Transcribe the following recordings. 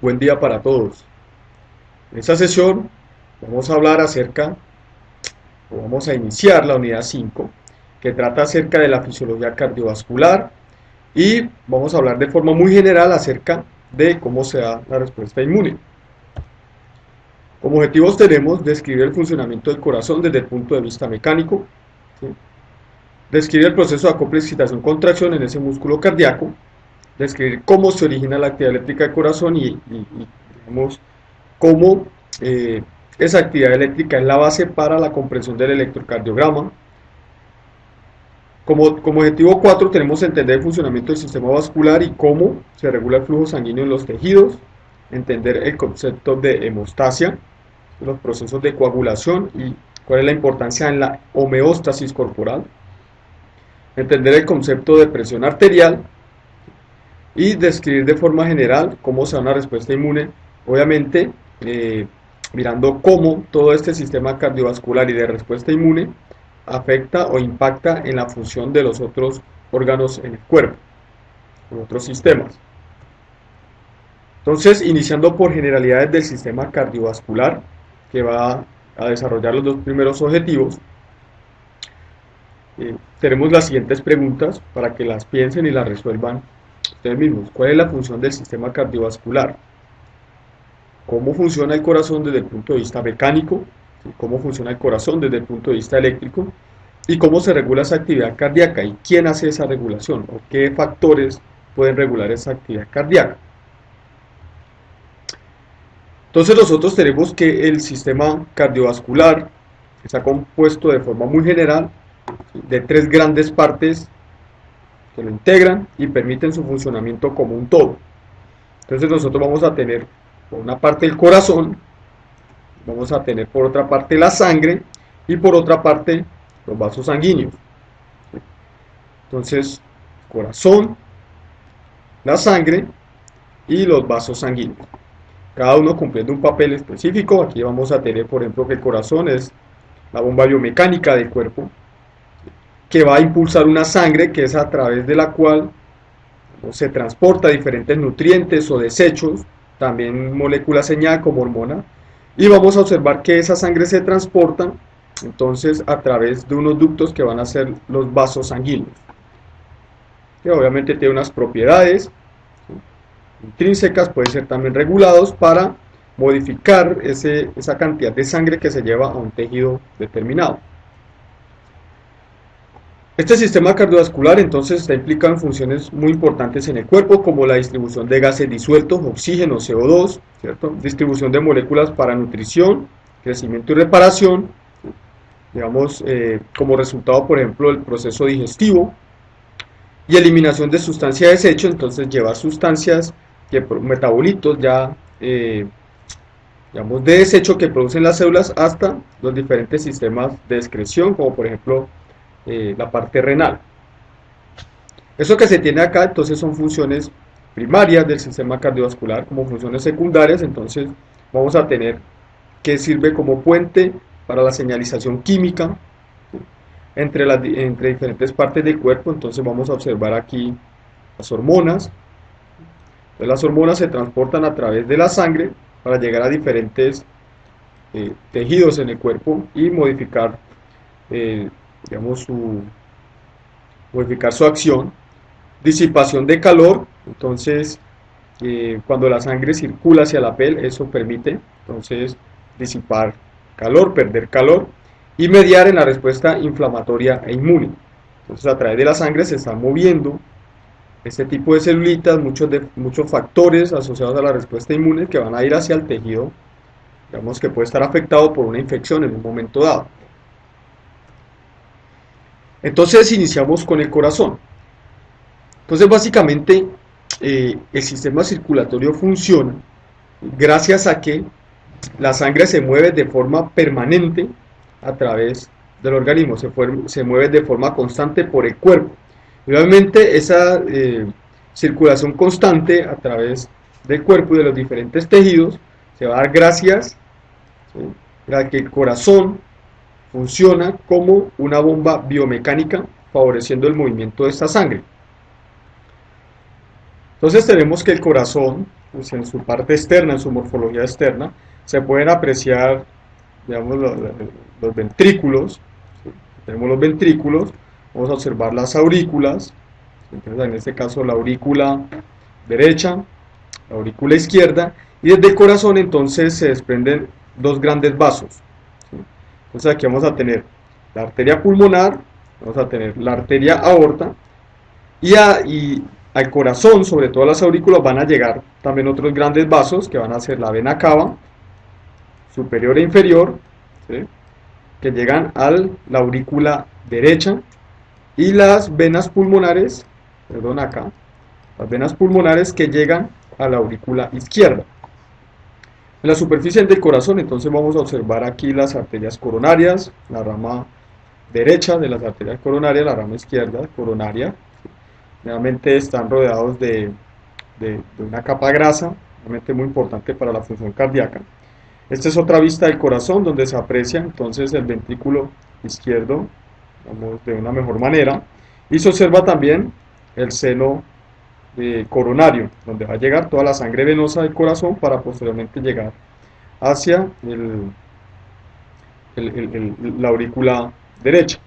Buen día para todos. En esta sesión vamos a hablar vamos a iniciar la unidad 5, que trata acerca de la fisiología cardiovascular y vamos a hablar de forma muy general acerca de cómo se da la respuesta inmune. Como objetivos tenemos describir el funcionamiento del corazón desde el punto de vista mecánico, ¿sí? Describir el proceso de acople, excitación, contracción en ese músculo cardíaco, describir cómo se origina la actividad eléctrica del corazón y digamos, cómo esa actividad eléctrica es la base para la comprensión del electrocardiograma. Como objetivo 4 tenemos entender el funcionamiento del sistema vascular y cómo se regula el flujo sanguíneo en los tejidos, entender el concepto de hemostasia, los procesos de coagulación y cuál es la importancia en la homeostasis corporal, entender el concepto de presión arterial y describir de forma general cómo se da una respuesta inmune, obviamente mirando cómo todo este sistema cardiovascular y de respuesta inmune afecta o impacta en la función de los otros órganos en el cuerpo, en otros sistemas. Entonces, iniciando por generalidades del sistema cardiovascular, que va a desarrollar los dos primeros objetivos, tenemos las siguientes preguntas para que las piensen y las resuelvan ustedes mismos. ¿Cuál es la función del sistema cardiovascular? ¿Cómo funciona el corazón desde el punto de vista mecánico? ¿Cómo funciona el corazón desde el punto de vista eléctrico? ¿Y cómo se regula esa actividad cardíaca? ¿Y quién hace esa regulación? ¿O qué factores pueden regular esa actividad cardíaca? Entonces nosotros tenemos que el sistema cardiovascular está compuesto de forma muy general de tres grandes partes que lo integran y permiten su funcionamiento como un todo. Entonces nosotros vamos a tener por una parte el corazón, vamos a tener por otra parte la sangre y por otra parte los vasos sanguíneos. Entonces, corazón, la sangre y los vasos sanguíneos. Cada uno cumpliendo un papel específico. Aquí vamos a tener, por ejemplo, que el corazón es la bomba biomecánica del cuerpo, que va a impulsar una sangre que es a través de la cual se transporta diferentes nutrientes o desechos, también moléculas señal como hormona, y vamos a observar que esa sangre se transporta entonces a través de unos ductos que van a ser los vasos sanguíneos, que obviamente tiene unas propiedades intrínsecas, pueden ser también regulados para modificar esa cantidad de sangre que se lleva a un tejido determinado. Este sistema cardiovascular entonces está implicado en funciones muy importantes en el cuerpo, como la distribución de gases disueltos, oxígeno, CO2, ¿cierto? Distribución de moléculas para nutrición, crecimiento y reparación, digamos, como resultado, por ejemplo, del proceso digestivo, y eliminación de sustancias de desecho, entonces llevar sustancias, metabolitos ya, digamos, de desecho que producen las células hasta los diferentes sistemas de excreción, como por ejemplo la parte renal. Eso que se tiene acá entonces son funciones primarias del sistema cardiovascular. Como funciones secundarias entonces vamos a tener que sirve como puente para la señalización química entre diferentes partes del cuerpo. Entonces vamos a observar aquí las hormonas. Entonces, las hormonas se transportan a través de la sangre para llegar a diferentes tejidos en el cuerpo y modificar digamos modificar su acción. Disipación de calor, entonces cuando la sangre circula hacia la piel, eso permite entonces disipar calor, perder calor y mediar en la respuesta inflamatoria e inmune. Entonces a través de la sangre se están moviendo este tipo de celulitas, muchos factores asociados a la respuesta inmune que van a ir hacia el tejido, digamos que puede estar afectado por una infección en un momento dado. Entonces iniciamos con el corazón. Entonces básicamente el sistema circulatorio funciona gracias a que la sangre se mueve de forma permanente a través del organismo, se mueve de forma constante por el cuerpo. Y obviamente esa circulación constante a través del cuerpo y de los diferentes tejidos se va a dar gracias, ¿sí?, a que el corazón funciona como una bomba biomecánica favoreciendo el movimiento de esta sangre. Entonces tenemos que el corazón pues, en su parte externa, en su morfología externa, se pueden apreciar, digamos, los ventrículos. ¿Sí? Tenemos los ventrículos, vamos a observar las aurículas. Entonces, en este caso, la aurícula derecha, la aurícula izquierda, y desde el corazón entonces se desprenden dos grandes vasos. ¿Sí? Entonces aquí vamos a tener la arteria pulmonar, vamos a tener la arteria aorta, y al corazón, sobre todo a las aurículas, van a llegar también otros grandes vasos que van a ser la vena cava, superior e inferior, ¿sí? Que llegan a la aurícula derecha, y las venas pulmonares, perdón acá, las venas pulmonares que llegan a la aurícula izquierda. En la superficie del corazón, entonces vamos a observar aquí las arterias coronarias, la rama derecha de las arterias coronarias, la rama izquierda coronaria. Realmente están rodeados de una capa grasa, realmente muy importante para la función cardíaca. Esta es otra vista del corazón donde se aprecia entonces el ventrículo izquierdo, digamos, de una mejor manera, y se observa también el seno coronario, donde va a llegar toda la sangre venosa del corazón para posteriormente llegar hacia la aurícula derecha.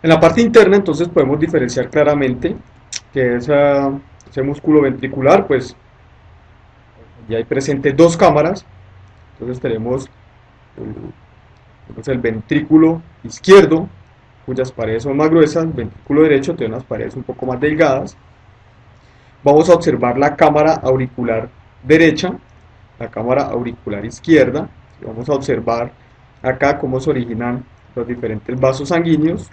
En la parte interna entonces podemos diferenciar claramente que ese músculo ventricular, pues ya hay presente dos cámaras. Entonces tenemos el ventrículo izquierdo, cuyas paredes son más gruesas, el ventrículo derecho tiene unas paredes un poco más delgadas. Vamos a observar la cámara auricular derecha, la cámara auricular izquierda, y vamos a observar acá cómo se originan los diferentes vasos sanguíneos.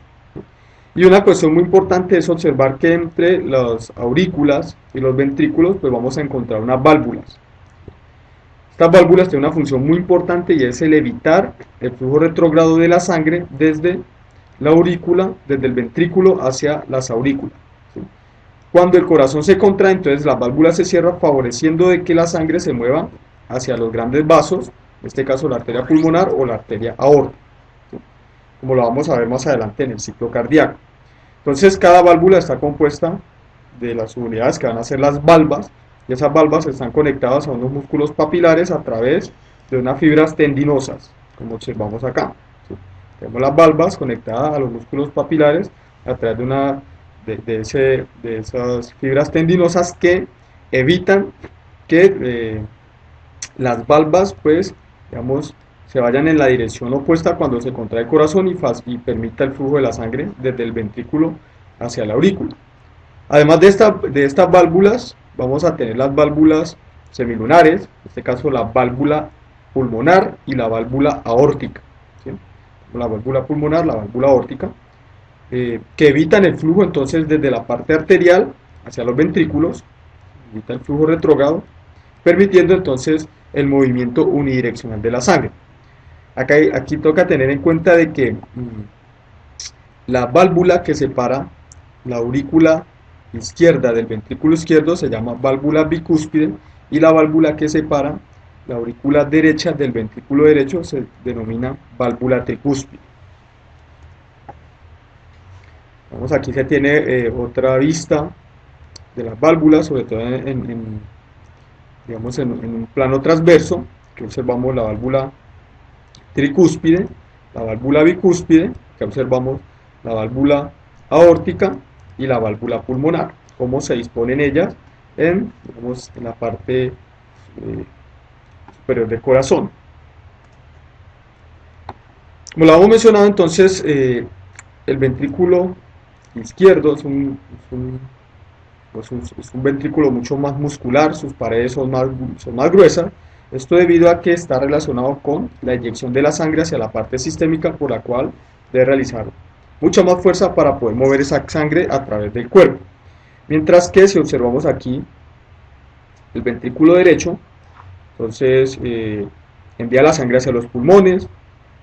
Y una cuestión muy importante es observar que entre las aurículas y los ventrículos pues vamos a encontrar unas válvulas. Estas válvulas tienen una función muy importante y es el evitar el flujo retrógrado de la sangre desde la aurícula, desde el ventrículo hacia las aurículas. ¿Sí? Cuando el corazón se contrae, entonces la válvula se cierra favoreciendo de que la sangre se mueva hacia los grandes vasos, en este caso la arteria pulmonar o la arteria aorta, ¿sí? Como lo vamos a ver más adelante en el ciclo cardíaco. Entonces cada válvula está compuesta de las unidades que van a ser las valvas, y esas valvas están conectadas a unos músculos papilares a través de unas fibras tendinosas, como observamos acá. ¿Sí? Tenemos las valvas conectadas a los músculos papilares a través de esas fibras tendinosas que evitan que las valvas, pues, digamos, se vayan en la dirección opuesta cuando se contrae el corazón y permita el flujo de la sangre desde el ventrículo hacia la aurícula. Además de estas válvulas, vamos a tener las válvulas semilunares, en este caso la válvula pulmonar y la válvula aórtica. ¿Sí? La válvula pulmonar, la válvula aórtica, que evitan el flujo entonces desde la parte arterial hacia los ventrículos, evita el flujo retrógrado, permitiendo entonces el movimiento unidireccional de la sangre. Aquí toca tener en cuenta de que la válvula que separa la aurícula izquierda del ventrículo izquierdo se llama válvula bicúspide, y la válvula que separa la aurícula derecha del ventrículo derecho se denomina válvula tricúspide. Vamos, aquí se tiene otra vista de las válvulas, sobre todo digamos en un plano transverso, que observamos la válvula tricúspide, la válvula bicúspide, que observamos la válvula aórtica y la válvula pulmonar, cómo se disponen ellas digamos, en la parte superior del corazón. Como lo hemos mencionado, entonces el ventrículo izquierdo es un ventrículo mucho más muscular, sus paredes son más gruesas. Esto debido a que está relacionado con la inyección de la sangre hacia la parte sistémica, por la cual debe realizar mucha más fuerza para poder mover esa sangre a través del cuerpo. Mientras que si observamos aquí el ventrículo derecho, entonces envía la sangre hacia los pulmones,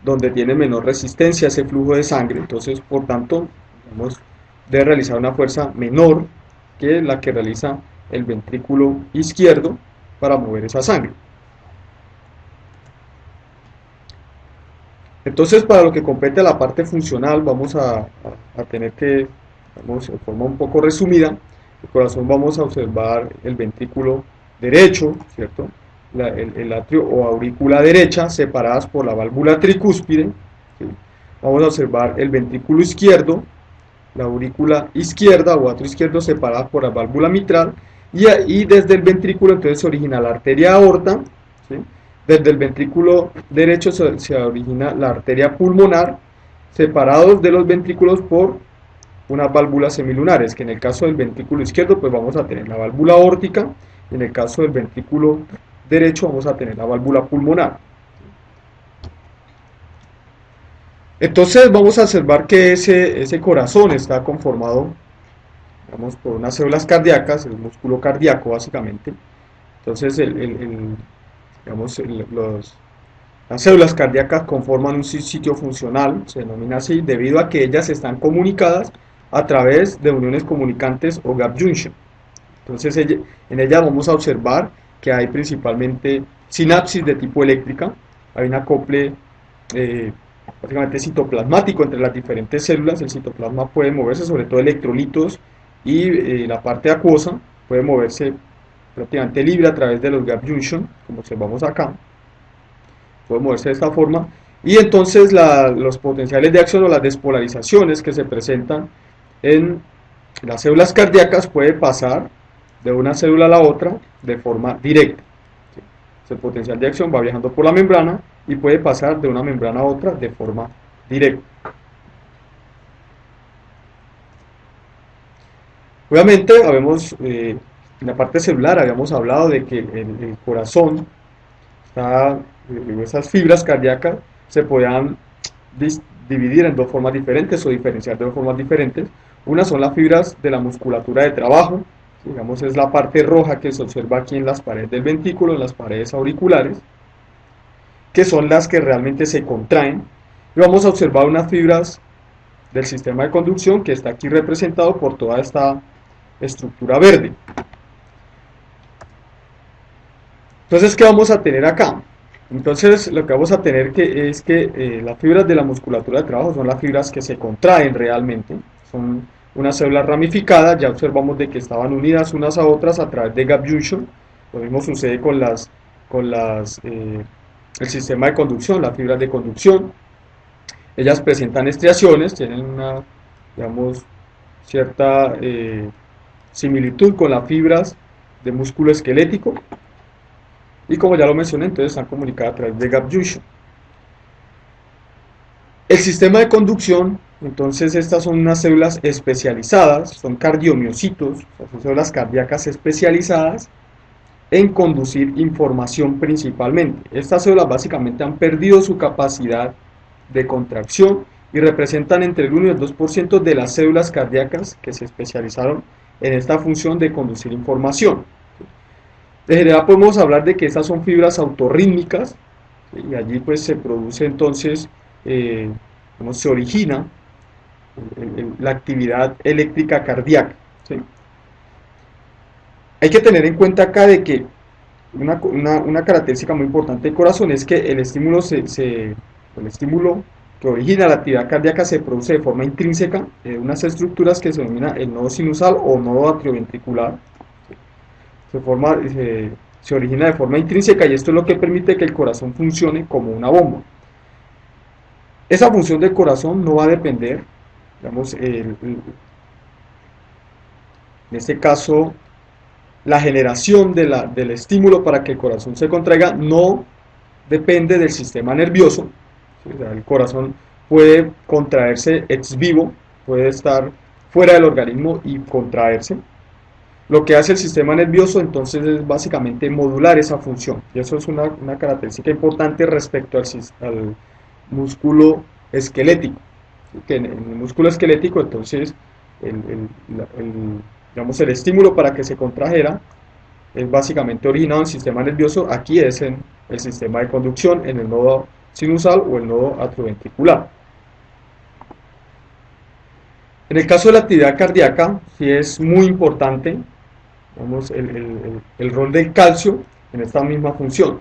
donde tiene menor resistencia a ese flujo de sangre, entonces por tanto debe realizar una fuerza menor que la que realiza el ventrículo izquierdo para mover esa sangre. Entonces, para lo que compete a la parte funcional, vamos a tener que, de forma un poco resumida, El corazón vamos a observar el ventrículo derecho, ¿cierto? El atrio o aurícula derecha separadas por la válvula tricúspide. ¿Sí? Vamos a observar el ventrículo izquierdo, la aurícula izquierda o atrio izquierdo separada por la válvula mitral, y desde el ventrículo entonces se origina la arteria aorta, ¿sí? Desde el ventrículo derecho se origina la arteria pulmonar, separados de los ventrículos por unas válvulas semilunares, que en el caso del ventrículo izquierdo pues vamos a tener la válvula aórtica, y en el caso del ventrículo derecho vamos a tener la válvula pulmonar. Entonces vamos a observar que ese corazón está conformado, digamos, por unas células cardíacas, el músculo cardíaco básicamente. Entonces digamos, las células cardíacas conforman un sitio funcional, se denomina así, debido a que ellas están comunicadas a través de uniones comunicantes o gap junction. Entonces en ella vamos a observar que hay principalmente sinapsis de tipo eléctrica, hay un acople básicamente citoplasmático entre las diferentes células. El citoplasma puede moverse, sobre todo electrolitos y la parte acuosa puede moverse prácticamente libre a través de los gap junction, como observamos acá, puede moverse de esta forma, y entonces los potenciales de acción o las despolarizaciones que se presentan en las células cardíacas puede pasar de una célula a la otra de forma directa. El potencial de acción va viajando por la membrana y puede pasar de una membrana a otra de forma directa. Obviamente, en la parte celular habíamos hablado de que el corazón, esas fibras cardíacas se podían dividir en dos formas diferentes o diferenciar de dos formas diferentes. Una son las fibras de la musculatura de trabajo, digamos es la parte roja que se observa aquí en las paredes del ventrículo, en las paredes auriculares, que son las que realmente se contraen, y vamos a observar unas fibras del sistema de conducción que está aquí representado por toda esta estructura verde. Entonces, ¿qué vamos a tener acá? Entonces, lo que vamos a tener es que las fibras de la musculatura de trabajo son las fibras que se contraen realmente, son unas células ramificadas, ya observamos de que estaban unidas unas a otras a través de gap junction. Lo mismo sucede con el sistema de conducción, las fibras de conducción. Ellas presentan estriaciones, tienen una, digamos, cierta similitud con las fibras de músculo esquelético, y como ya lo mencioné, entonces están comunicadas a través de gap junction. El sistema de conducción, entonces estas son unas células especializadas, son cardiomiocitos, son células cardíacas especializadas en conducir información principalmente. Estas células básicamente han perdido su capacidad de contracción y representan entre el 1 y el 2% de las células cardíacas que se especializaron en esta función de conducir información. De general podemos hablar de que estas son fibras autorrítmicas, y allí pues se produce entonces, se origina la actividad eléctrica cardíaca, ¿sí? Hay que tener en cuenta acá de que una característica muy importante del corazón es que el estímulo que origina la actividad cardíaca se produce de forma intrínseca en unas estructuras que se denomina el nodo sinusal o nodo atrioventricular. Se origina de forma intrínseca, y esto es lo que permite que el corazón funcione como una bomba. Esa función del corazón no va a depender, digamos, en este caso, la generación del estímulo para que el corazón se contraiga no depende del sistema nervioso. O sea, el corazón puede contraerse ex vivo, puede estar fuera del organismo y contraerse. Lo que hace el sistema nervioso entonces es básicamente modular esa función, y eso es una característica importante respecto al músculo esquelético, que en el músculo esquelético entonces digamos, el estímulo para que se contrajera es básicamente originado en el sistema nervioso, aquí es en el sistema de conducción, en el nodo sinusal o el nodo atrioventricular. En el caso de la actividad cardíaca, sí es muy importante, vamos, el rol del calcio en esta misma función.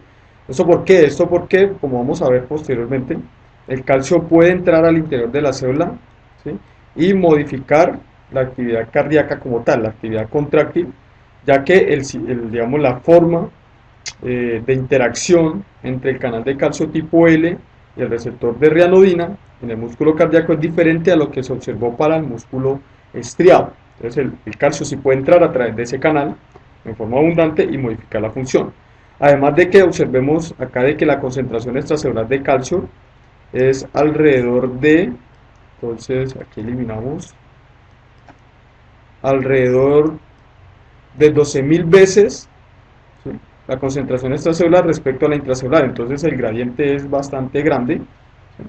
¿Esto por qué? Esto porque, como vamos a ver posteriormente, el calcio puede entrar al interior de la célula, ¿sí?, y modificar la actividad cardíaca como tal, la actividad contráctil, ya que digamos, la forma de interacción entre el canal de calcio tipo L y el receptor de reanodina en el músculo cardíaco es diferente a lo que se observó para el músculo estriado. Entonces el calcio sí puede entrar a través de ese canal en forma abundante y modificar la función. Además de que observemos acá de que la concentración extracelular de calcio es alrededor de, entonces aquí eliminamos, alrededor de 12.000 veces, ¿sí?, la concentración extracelular respecto a la intracelular. Entonces el gradiente es bastante grande, ¿sí?,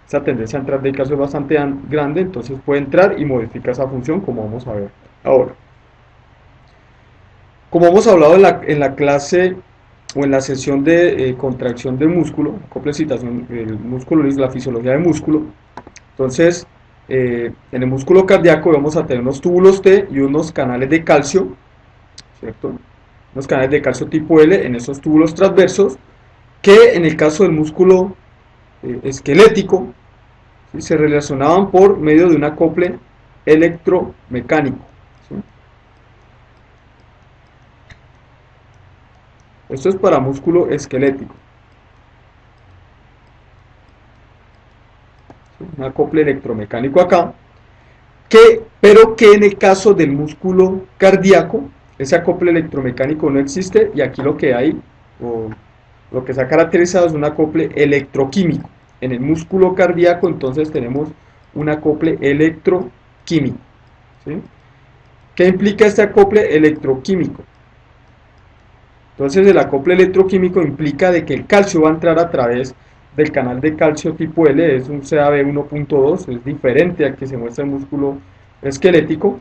esa tendencia a entrar del calcio es bastante grande, entonces puede entrar y modifica esa función, como vamos a ver ahora. Como hemos hablado en la clase o en la sesión de contracción del músculo, acople excitación del músculo, la fisiología del músculo, entonces en el músculo cardíaco vamos a tener unos túbulos T y unos canales de calcio, ¿cierto? Unos canales de calcio tipo L en esos túbulos transversos, que en el caso del músculo esquelético, ¿sí?, se relacionaban por medio de un acople electromecánico, ¿sí? Esto es para músculo esquelético, ¿sí?, un acople electromecánico acá, pero que en el caso del músculo cardíaco, ese acople electromecánico no existe, y aquí lo que hay, o lo que se ha caracterizado, es un acople electroquímico. En el músculo cardíaco entonces tenemos un acople electroquímico, ¿sí? ¿Qué implica este acople electroquímico? Entonces el acople electroquímico implica de que el calcio va a entrar a través del canal de calcio tipo L, es un CAB 1.2, es diferente al que se muestra en el músculo esquelético,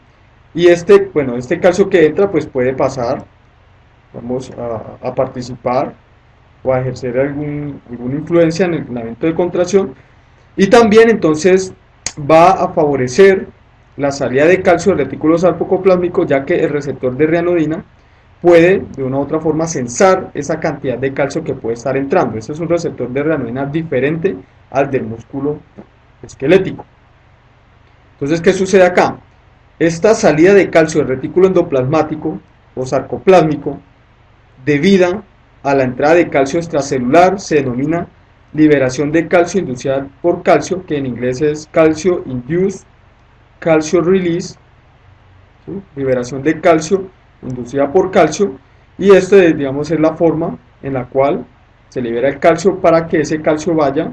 y bueno, este calcio que entra pues puede pasar, vamos a participar o a ejercer alguna influencia en el evento de contracción, y también entonces va a favorecer la salida de calcio del retículo sarcoplásmico, ya que el receptor de reanodina puede de una u otra forma sensar esa cantidad de calcio que puede estar entrando. Este es un receptor de reanodina diferente al del músculo esquelético. Entonces, ¿qué sucede acá? Esta salida de calcio del retículo endoplasmático o sarcoplásmico, debida a la entrada de calcio extracelular, se denomina liberación de calcio inducida por calcio, que en inglés es calcio induced calcio release, ¿sí?, liberación de calcio inducida por calcio, y esto, digamos, es la forma en la cual se libera el calcio para que ese calcio vaya,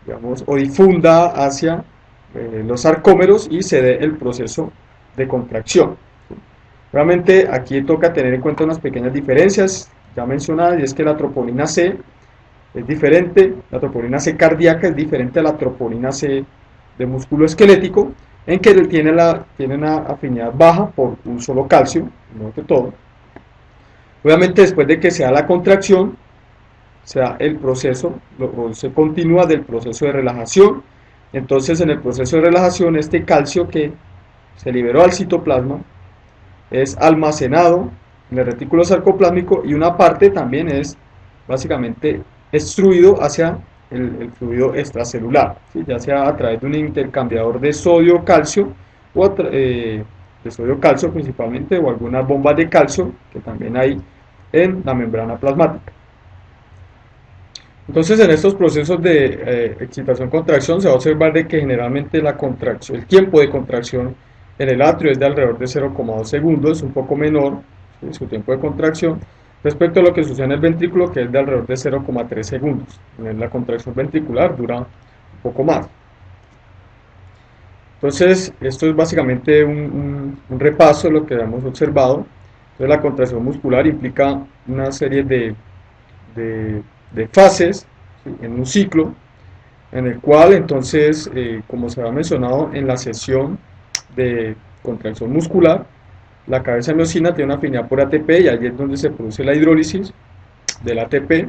digamos, o difunda hacia los sarcómeros y se dé el proceso de contracción. Realmente aquí toca tener en cuenta unas pequeñas diferencias ya mencionadas, y es que la troponina C es diferente, la troponina C cardíaca es diferente a la troponina C de músculo esquelético, en que tiene una afinidad baja por un solo calcio, no que todo. Obviamente después de que se da la contracción, se da el proceso, o se continúa del proceso de relajación. Entonces en el proceso de relajación, este calcio que se liberó al citoplasma es almacenado en el retículo sarcoplásmico, y una parte también es básicamente extruido hacia el fluido extracelular, ¿sí?, ya sea a través de un intercambiador de sodio-calcio, o de sodio-calcio principalmente, o algunas bombas de calcio que también hay en la membrana plasmática. Entonces en estos procesos de excitación-contracción se va a observar de que generalmente la contracción, el tiempo de contracción en el atrio es de alrededor de 0,2 segundos, un poco menor, ¿sí?, su tiempo de contracción, respecto a lo que sucede en el ventrículo, que es de alrededor de 0,3 segundos. En la contracción ventricular dura un poco más. Entonces, esto es básicamente un repaso de lo que hemos observado. Entonces, la contracción muscular implica una serie de fases, ¿sí?, en un ciclo, en el cual entonces, como se ha mencionado en la sesión de contracción muscular, la cabeza miocina tiene una afinidad por ATP, y allí es donde se produce la hidrólisis del ATP,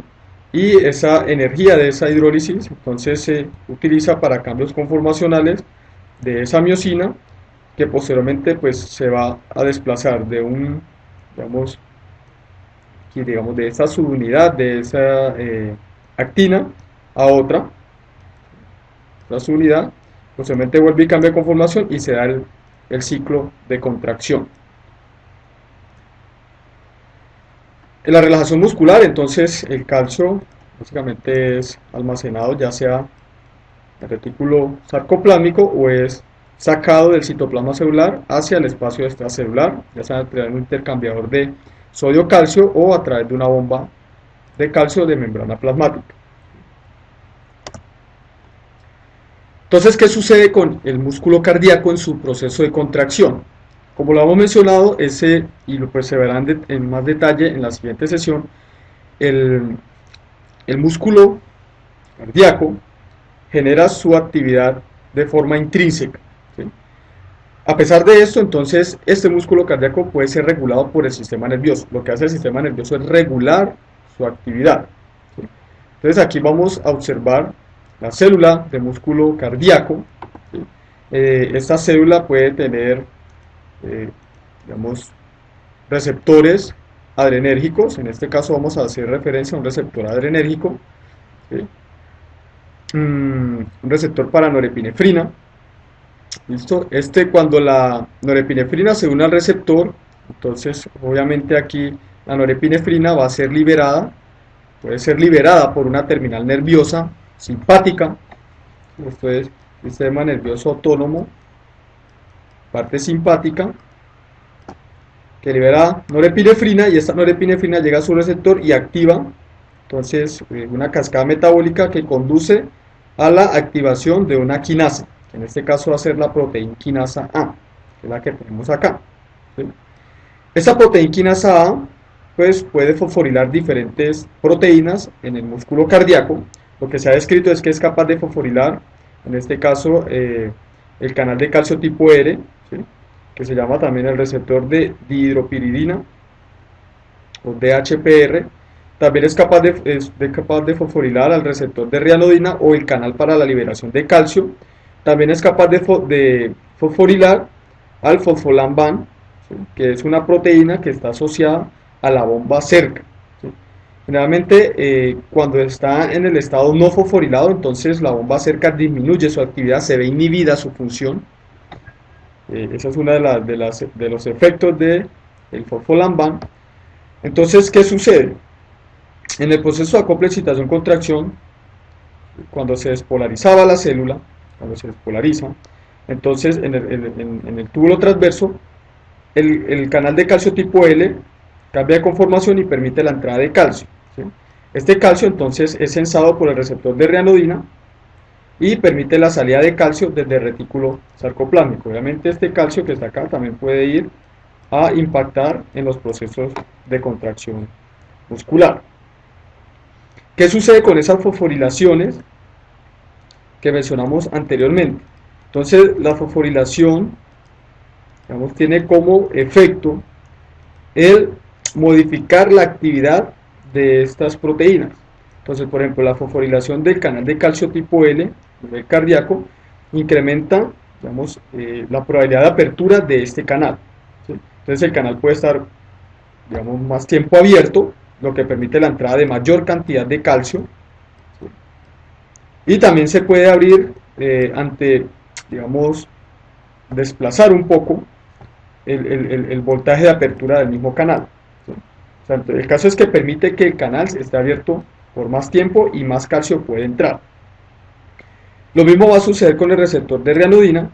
y esa energía de esa hidrólisis entonces se utiliza para cambios conformacionales de esa miocina, que posteriormente pues se va a desplazar de digamos de esa subunidad de esa actina a otra subunidad, posteriormente vuelve y cambia de conformación y se da el ciclo de contracción. En la relajación muscular, entonces, el calcio básicamente es almacenado ya sea en el retículo sarcoplásmico o es sacado del citoplasma celular hacia el espacio extracelular, ya sea a través de un intercambiador de sodio-calcio o a través de una bomba de calcio de membrana plasmática. Entonces, ¿qué sucede con el músculo cardíaco en su proceso de contracción? Como lo hemos mencionado, y pues se verán en más detalle en la siguiente sesión, el, el músculo cardíaco genera su actividad de forma intrínseca, ¿sí? A pesar de esto, entonces, este músculo cardíaco puede ser regulado por el sistema nervioso. Lo que hace el sistema nervioso es regular su actividad, ¿sí? Entonces, aquí vamos a observar la célula de músculo cardíaco, ¿sí? Esta célula puede tener, digamos, receptores adrenérgicos. En este caso vamos a hacer referencia a un receptor adrenérgico, ¿sí? Un receptor para norepinefrina. ¿Listo? Cuando la norepinefrina se une al receptor, entonces obviamente aquí la norepinefrina va a ser liberada, puede ser liberada por una terminal nerviosa simpática. Esto es sistema nervioso autónomo, parte simpática, que libera norepinefrina, y esta norepinefrina llega a su receptor y activa entonces una cascada metabólica que conduce a la activación de una quinasa, que en este caso va a ser la proteína quinasa A, que es la que tenemos acá, ¿sí? Esta proteína quinasa A pues puede fosforilar diferentes proteínas en el músculo cardíaco. Lo que se ha descrito es que es capaz de fosforilar, en este caso, el canal de calcio tipo R, ¿sí? Que se llama también el receptor de dihidropiridina o DHPR. También es capaz de fosforilar al receptor de rianodina o el canal para la liberación de calcio. También es capaz de fosforilar al fosfolamban, ¿sí? Que es una proteína que está asociada a la bomba cerca, ¿sí? Generalmente cuando está en el estado no fosforilado, entonces la bomba cerca disminuye su actividad, se ve inhibida su función. Esa es una de los efectos del fosfolamban. Entonces, ¿qué sucede? En el proceso de acople, excitación, contracción, cuando se despolarizaba la célula, cuando se despolariza, entonces en el túbulo transverso, el canal de calcio tipo L cambia de conformación y permite la entrada de calcio, ¿sí? Este calcio entonces es sensado por el receptor de rianodina y permite la salida de calcio desde el retículo sarcoplásmico. Obviamente este calcio que está acá también puede ir a impactar en los procesos de contracción muscular. ¿Qué sucede con esas fosforilaciones que mencionamos anteriormente? Entonces la fosforilación, digamos, tiene como efecto el modificar la actividad de estas proteínas. Entonces, por ejemplo, la fosforilación del canal de calcio tipo L, nivel cardíaco, incrementa, digamos, la probabilidad de apertura de este canal, ¿sí? Entonces el canal puede estar, digamos, más tiempo abierto, lo que permite la entrada de mayor cantidad de calcio, ¿sí? Y también se puede abrir digamos, desplazar un poco el voltaje de apertura del mismo canal, ¿sí? O sea, el caso es que permite que el canal esté abierto por más tiempo y más calcio puede entrar. Lo mismo va a suceder con el receptor de rianodina,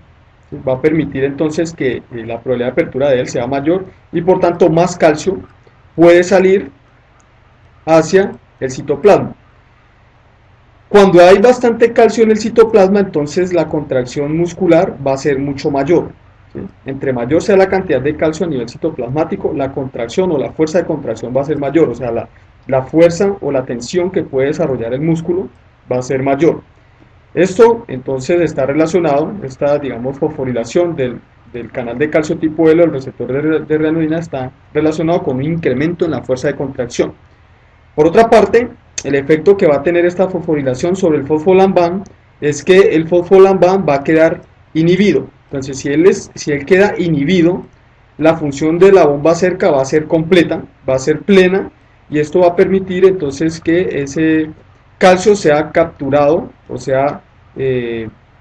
¿sí? Va a permitir entonces que la probabilidad de apertura de él sea mayor y por tanto más calcio puede salir hacia el citoplasma. Cuando hay bastante calcio en el citoplasma, entonces la contracción muscular va a ser mucho mayor, ¿sí? Entre mayor sea la cantidad de calcio a nivel citoplasmático, la contracción o la fuerza de contracción va a ser mayor, o sea, la fuerza o la tensión que puede desarrollar el músculo va a ser mayor. Esto entonces está relacionado, esta, digamos, fosforilación del canal de calcio tipo L, el receptor de rianodina, está relacionado con un incremento en la fuerza de contracción. Por otra parte, el efecto que va a tener esta fosforilación sobre el fosfolamban es que el fosfolamban va a quedar inhibido. Entonces, si él queda inhibido, la función de la bomba cerca va a ser completa, va a ser plena, y esto va a permitir entonces que ese calcio sea capturado, o sea,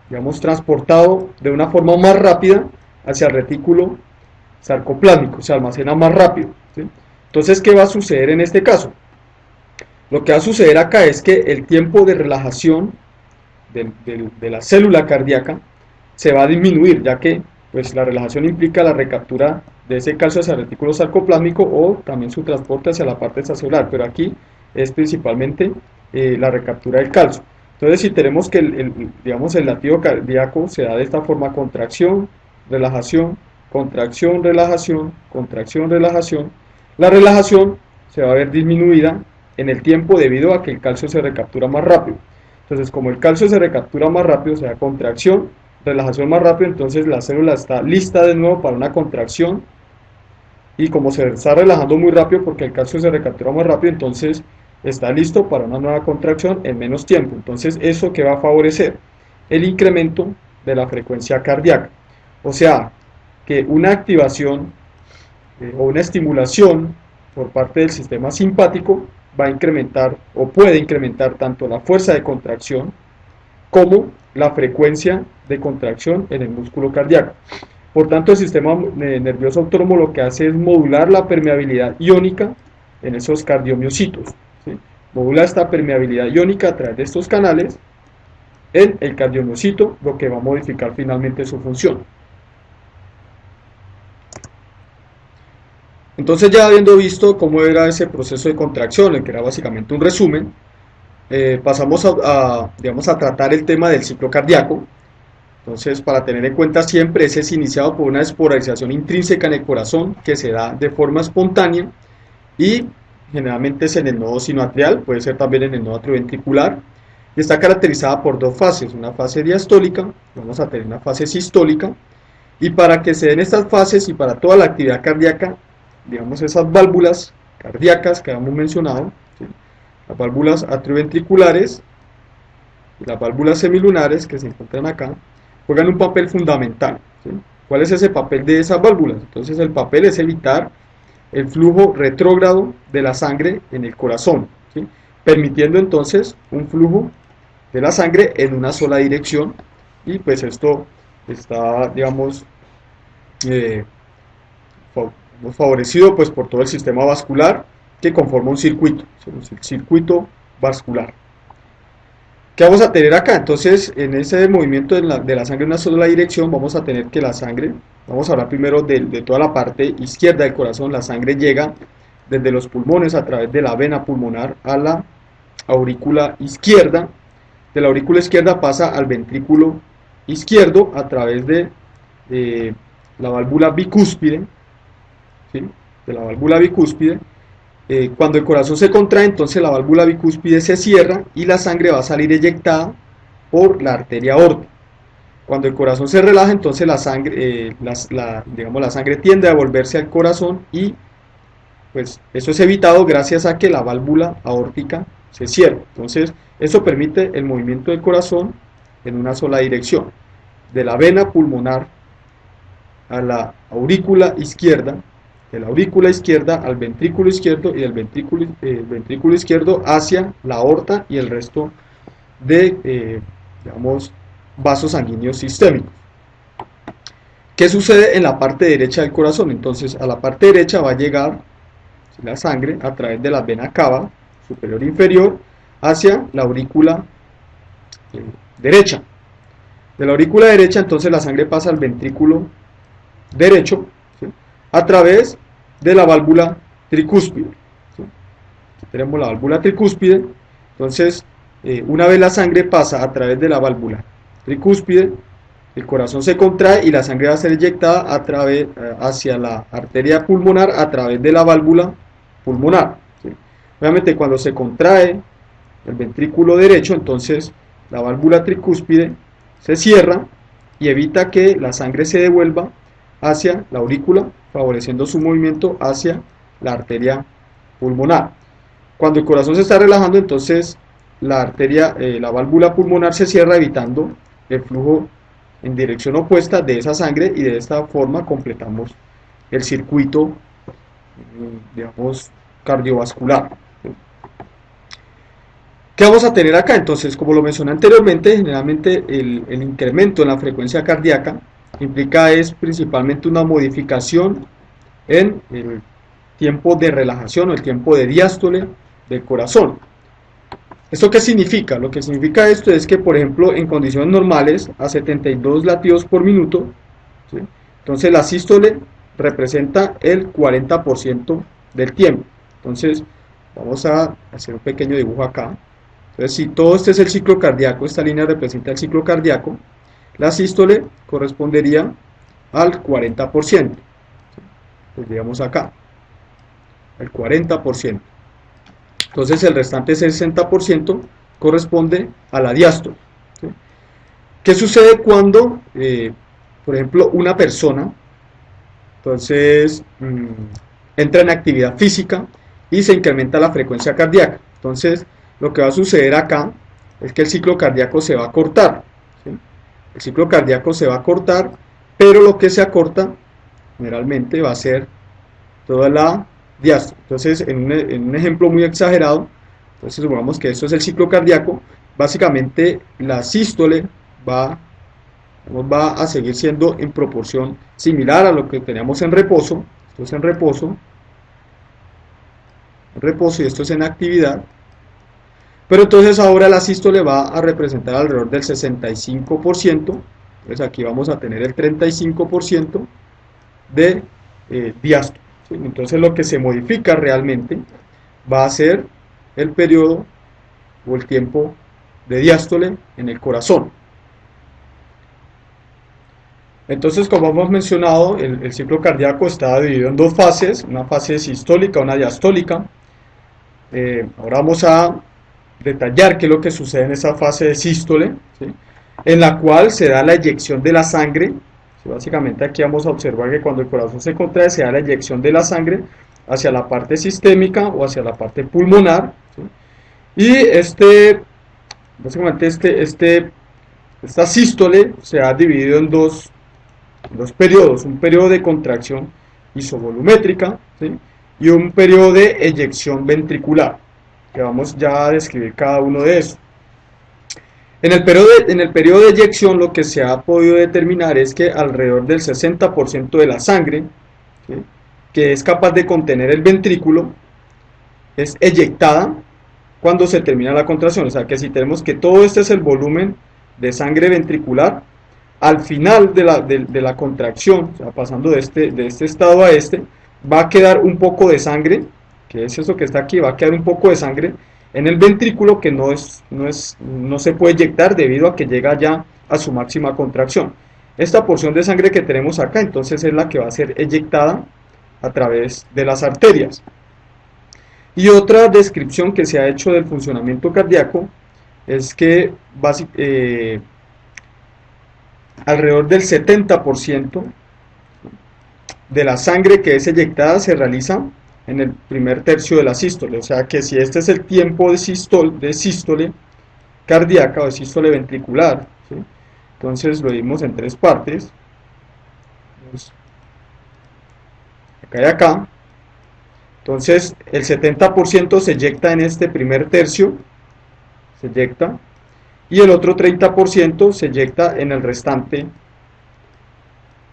digamos, transportado de una forma más rápida hacia el retículo sarcoplásmico, se almacena más rápido, ¿sí? Entonces, ¿qué va a suceder en este caso? Lo que va a suceder acá es que el tiempo de relajación de la célula cardíaca se va a disminuir, ya que pues, la relajación implica la recaptura de ese calcio hacia el retículo sarcoplásmico o también su transporte hacia la parte extracelular, pero aquí es principalmente la recaptura del calcio. Entonces, si tenemos que digamos, el latido cardíaco se da de esta forma: contracción, relajación, contracción, relajación, contracción, relajación. La relajación se va a ver disminuida en el tiempo debido a que el calcio se recaptura más rápido. Entonces, como el calcio se recaptura más rápido, se da contracción, relajación más rápido, entonces la célula está lista de nuevo para una contracción, y como se está relajando muy rápido porque el calcio se recaptura más rápido, entonces está listo para una nueva contracción en menos tiempo. Entonces, ¿eso qué va a favorecer? El incremento de la frecuencia cardíaca. O sea, que una activación o una estimulación por parte del sistema simpático va a incrementar o puede incrementar tanto la fuerza de contracción como la frecuencia de contracción en el músculo cardíaco. Por tanto, el sistema nervioso autónomo lo que hace es modular la permeabilidad iónica en esos cardiomiocitos, ¿sí? Modula esta permeabilidad iónica a través de estos canales en el cardiomiocito, lo que va a modificar finalmente su función. Entonces, ya habiendo visto cómo era ese proceso de contracción, que era básicamente un resumen, pasamos digamos, a tratar el tema del ciclo cardíaco. Entonces, para tener en cuenta siempre, ese es iniciado por una despolarización intrínseca en el corazón que se da de forma espontánea y generalmente es en el nodo sinoatrial, puede ser también en el nodo atrioventricular, y está caracterizada por dos fases: una fase diastólica, vamos a tener una fase sistólica, y para que se den estas fases y para toda la actividad cardíaca, digamos, esas válvulas cardíacas que habíamos mencionado, ¿sí? Las válvulas atrioventriculares y las válvulas semilunares que se encuentran acá, juegan un papel fundamental, ¿sí? ¿Cuál es ese papel de esas válvulas? Entonces, el papel es evitar el flujo retrógrado de la sangre en el corazón, ¿sí? Permitiendo entonces un flujo de la sangre en una sola dirección, y pues esto está, digamos, favorecido pues por todo el sistema vascular que conforma un circuito, un circuito vascular. ¿Qué vamos a tener acá? Entonces, en ese movimiento de la sangre en una sola dirección, vamos a tener que la sangre, vamos a hablar primero de toda la parte izquierda del corazón. La sangre llega desde los pulmones a través de la vena pulmonar a la aurícula izquierda. De la aurícula izquierda pasa al ventrículo izquierdo a través de la válvula bicúspide, ¿sí? De la válvula bicúspide. Cuando el corazón se contrae, entonces la válvula bicúspide se cierra y la sangre va a salir eyectada por la arteria aorta. Cuando el corazón se relaja, entonces la sangre, digamos, la sangre tiende a volverse al corazón, y pues eso es evitado gracias a que la válvula aórtica se cierra. Entonces, eso permite el movimiento del corazón en una sola dirección, de la vena pulmonar a la aurícula izquierda, de la aurícula izquierda al ventrículo izquierdo, y del ventrículo izquierdo hacia la aorta y el resto de, digamos, vasos sanguíneos sistémicos. ¿Qué sucede en la parte derecha del corazón? Entonces, a la parte derecha va a llegar la sangre a través de la vena cava superior e inferior hacia la aurícula derecha. De la aurícula derecha, entonces, la sangre pasa al ventrículo derecho, ¿sí? A través de la válvula tricúspide, ¿sí? Aquí tenemos la válvula tricúspide. Entonces, una vez la sangre pasa a través de la válvula tricúspide, el corazón se contrae y la sangre va a ser eyectada hacia la arteria pulmonar a través de la válvula pulmonar, ¿sí? Obviamente, cuando se contrae el ventrículo derecho, entonces la válvula tricúspide se cierra y evita que la sangre se devuelva hacia la aurícula, favoreciendo su movimiento hacia la arteria pulmonar. Cuando el corazón se está relajando, entonces la válvula pulmonar se cierra, evitando el flujo en dirección opuesta de esa sangre, y de esta forma completamos el circuito, digamos, cardiovascular. ¿Qué vamos a tener acá? Entonces, como lo mencioné anteriormente, generalmente el incremento en la frecuencia cardíaca implica es principalmente una modificación en el tiempo de relajación o el tiempo de diástole del corazón. ¿Esto qué significa? Lo que significa esto es que, por ejemplo, en condiciones normales, a 72 latidos por minuto, ¿sí? Entonces la sístole representa el 40% del tiempo. Entonces, vamos a hacer un pequeño dibujo acá. Entonces, si todo este es el ciclo cardíaco, esta línea representa el ciclo cardíaco, la sístole correspondería al 40%. Pues digamos acá, el 40%. Entonces el restante 60% corresponde a la diástole. ¿Sí? ¿Qué sucede cuando, por ejemplo, una persona entonces entra en actividad física y se incrementa la frecuencia cardíaca? Entonces lo que va a suceder acá es que el ciclo cardíaco se va a cortar. ¿Sí? El ciclo cardíaco se va a cortar, pero lo que se acorta generalmente va a ser toda la diástole. Entonces, en un ejemplo muy exagerado, entonces supongamos que esto es el ciclo cardíaco, básicamente la sístole va a seguir siendo en proporción similar a lo que teníamos en reposo. Esto es en reposo y esto es en actividad. Pero entonces ahora la sístole va a representar alrededor del 65%. Entonces aquí vamos a tener el 35% de diástole. ¿Sí? Entonces lo que se modifica realmente va a ser el periodo o el tiempo de diástole en el corazón. Entonces, como hemos mencionado, el ciclo cardíaco está dividido en dos fases, una fase sistólica, una diastólica. Ahora vamos a detallar qué es lo que sucede en esa fase de sístole, ¿sí? En la cual se da la eyección de la sangre. ¿Sí? Básicamente aquí vamos a observar que cuando el corazón se contrae se da la eyección de la sangre hacia la parte sistémica o hacia la parte pulmonar, ¿sí? Y básicamente esta sístole se ha dividido en dos periodos, un periodo de contracción isovolumétrica, ¿sí? Y un periodo de eyección ventricular, que vamos ya a describir cada uno de esos. En el periodo de eyección lo que se ha podido determinar es que alrededor del 60% de la sangre, ¿sí?, que es capaz de contener el ventrículo es eyectada cuando se termina la contracción. O sea que si tenemos que todo este es el volumen de sangre ventricular, al final de la contracción, o sea, pasando de este estado a este, va a quedar un poco de sangre, que es eso que está aquí, va a quedar un poco de sangre en el ventrículo que no se puede eyectar debido a que llega ya a su máxima contracción. Esta porción de sangre que tenemos acá entonces es la que va a ser eyectada a través de las arterias. Y otra descripción que se ha hecho del funcionamiento cardíaco es que alrededor del 70% de la sangre que es eyectada se realiza en el primer tercio de la sístole. O sea que si este es el tiempo de sístole cardíaca o de sístole ventricular, ¿sí?, entonces lo dimos en tres partes, acá y acá. Entonces el 70% se eyecta en este primer tercio, se eyecta, y el otro 30% se eyecta en el restante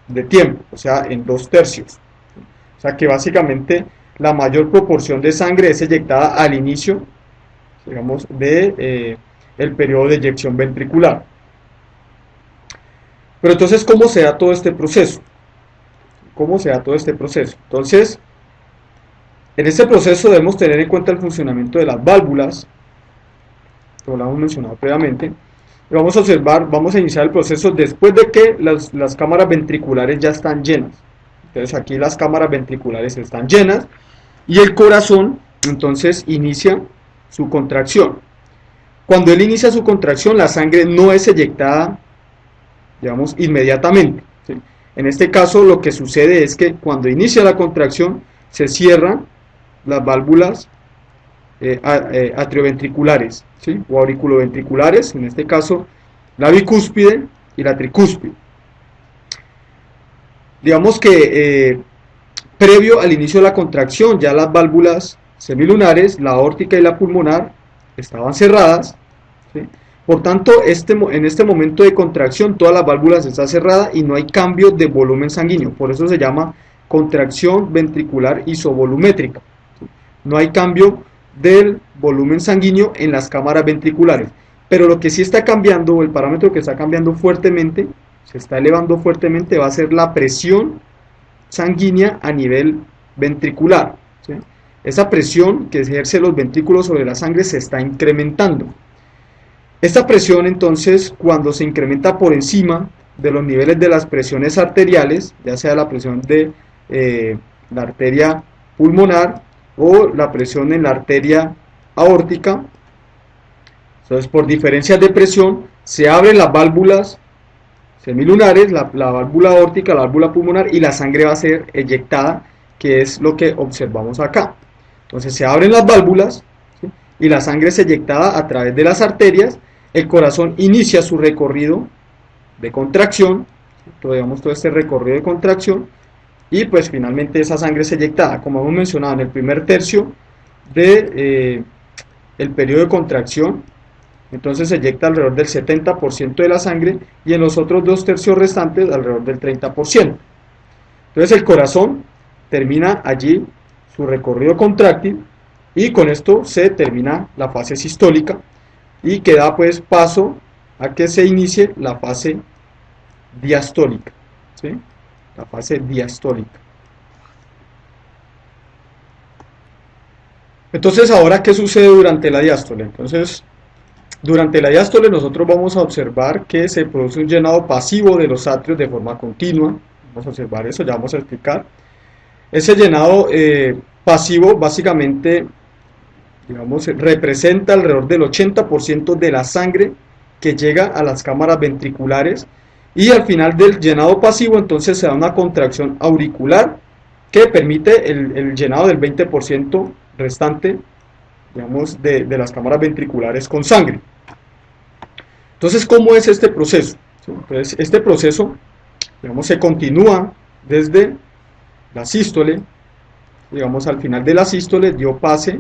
de tiempo, o sea, en 2/3. O sea que básicamente la mayor proporción de sangre es eyectada al inicio, digamos, de el periodo de eyección ventricular. Pero entonces, ¿cómo se da todo este proceso? ¿Cómo se da todo este proceso? Entonces, en este proceso debemos tener en cuenta el funcionamiento de las válvulas, como lo hemos mencionado previamente. Y vamos a observar, vamos a iniciar el proceso después de que las cámaras ventriculares ya están llenas. Entonces aquí las cámaras ventriculares están llenas y el corazón entonces inicia su contracción. Cuando él inicia su contracción, la sangre no es eyectada, digamos, inmediatamente, ¿sí? En este caso lo que sucede es que cuando inicia la contracción se cierran las válvulas atrioventriculares, ¿sí?, o auriculoventriculares, en este caso la bicúspide y la tricúspide. Digamos que previo al inicio de la contracción ya las válvulas semilunares, la aórtica y la pulmonar, estaban cerradas, ¿sí?, Por tanto, en este momento de contracción todas las válvulas están cerradas y no hay cambio de volumen sanguíneo. Por eso se llama contracción ventricular isovolumétrica. No hay cambio del volumen sanguíneo en las cámaras ventriculares. Pero lo que sí está cambiando, o el parámetro que está cambiando fuertemente, se está elevando fuertemente, va a ser la presión sanguínea a nivel ventricular, ¿sí? Esa presión que ejerce los ventrículos sobre la sangre se está incrementando. Esta presión, entonces, cuando se incrementa por encima de los niveles de las presiones arteriales, ya sea la presión de la arteria pulmonar o la presión en la arteria aórtica, entonces por diferencias de presión se abren las válvulas semilunares, la válvula aórtica, la válvula pulmonar, y la sangre va a ser eyectada, que es lo que observamos acá. Entonces se abren las válvulas, ¿sí? Y la sangre es eyectada a través de las arterias. El corazón inicia su recorrido de contracción, digamos todo este recorrido de contracción, y pues finalmente esa sangre es eyectada, como hemos mencionado en el primer tercio de el periodo de contracción. Entonces se eyecta alrededor del 70% de la sangre y en los otros 2 tercios restantes alrededor del 30%. Entonces el corazón termina allí su recorrido contráctil y con esto se termina la fase sistólica y que da pues paso a que se inicie la fase diastólica, ¿sí? La fase diastólica. Entonces ahora, ¿qué sucede durante la diástole? Entonces, durante la diástole nosotros vamos a observar que se produce un llenado pasivo de los atrios de forma continua. Vamos a observar eso, ya vamos a explicar. Ese llenado pasivo básicamente, digamos, representa alrededor del 80% de la sangre que llega a las cámaras ventriculares, y al final del llenado pasivo entonces se da una contracción auricular que permite el llenado del 20% restante, digamos, de las cámaras ventriculares con sangre. Entonces, ¿cómo es este proceso? Entonces, este proceso, digamos, se continúa desde la sístole, digamos, al final de la sístole dio paso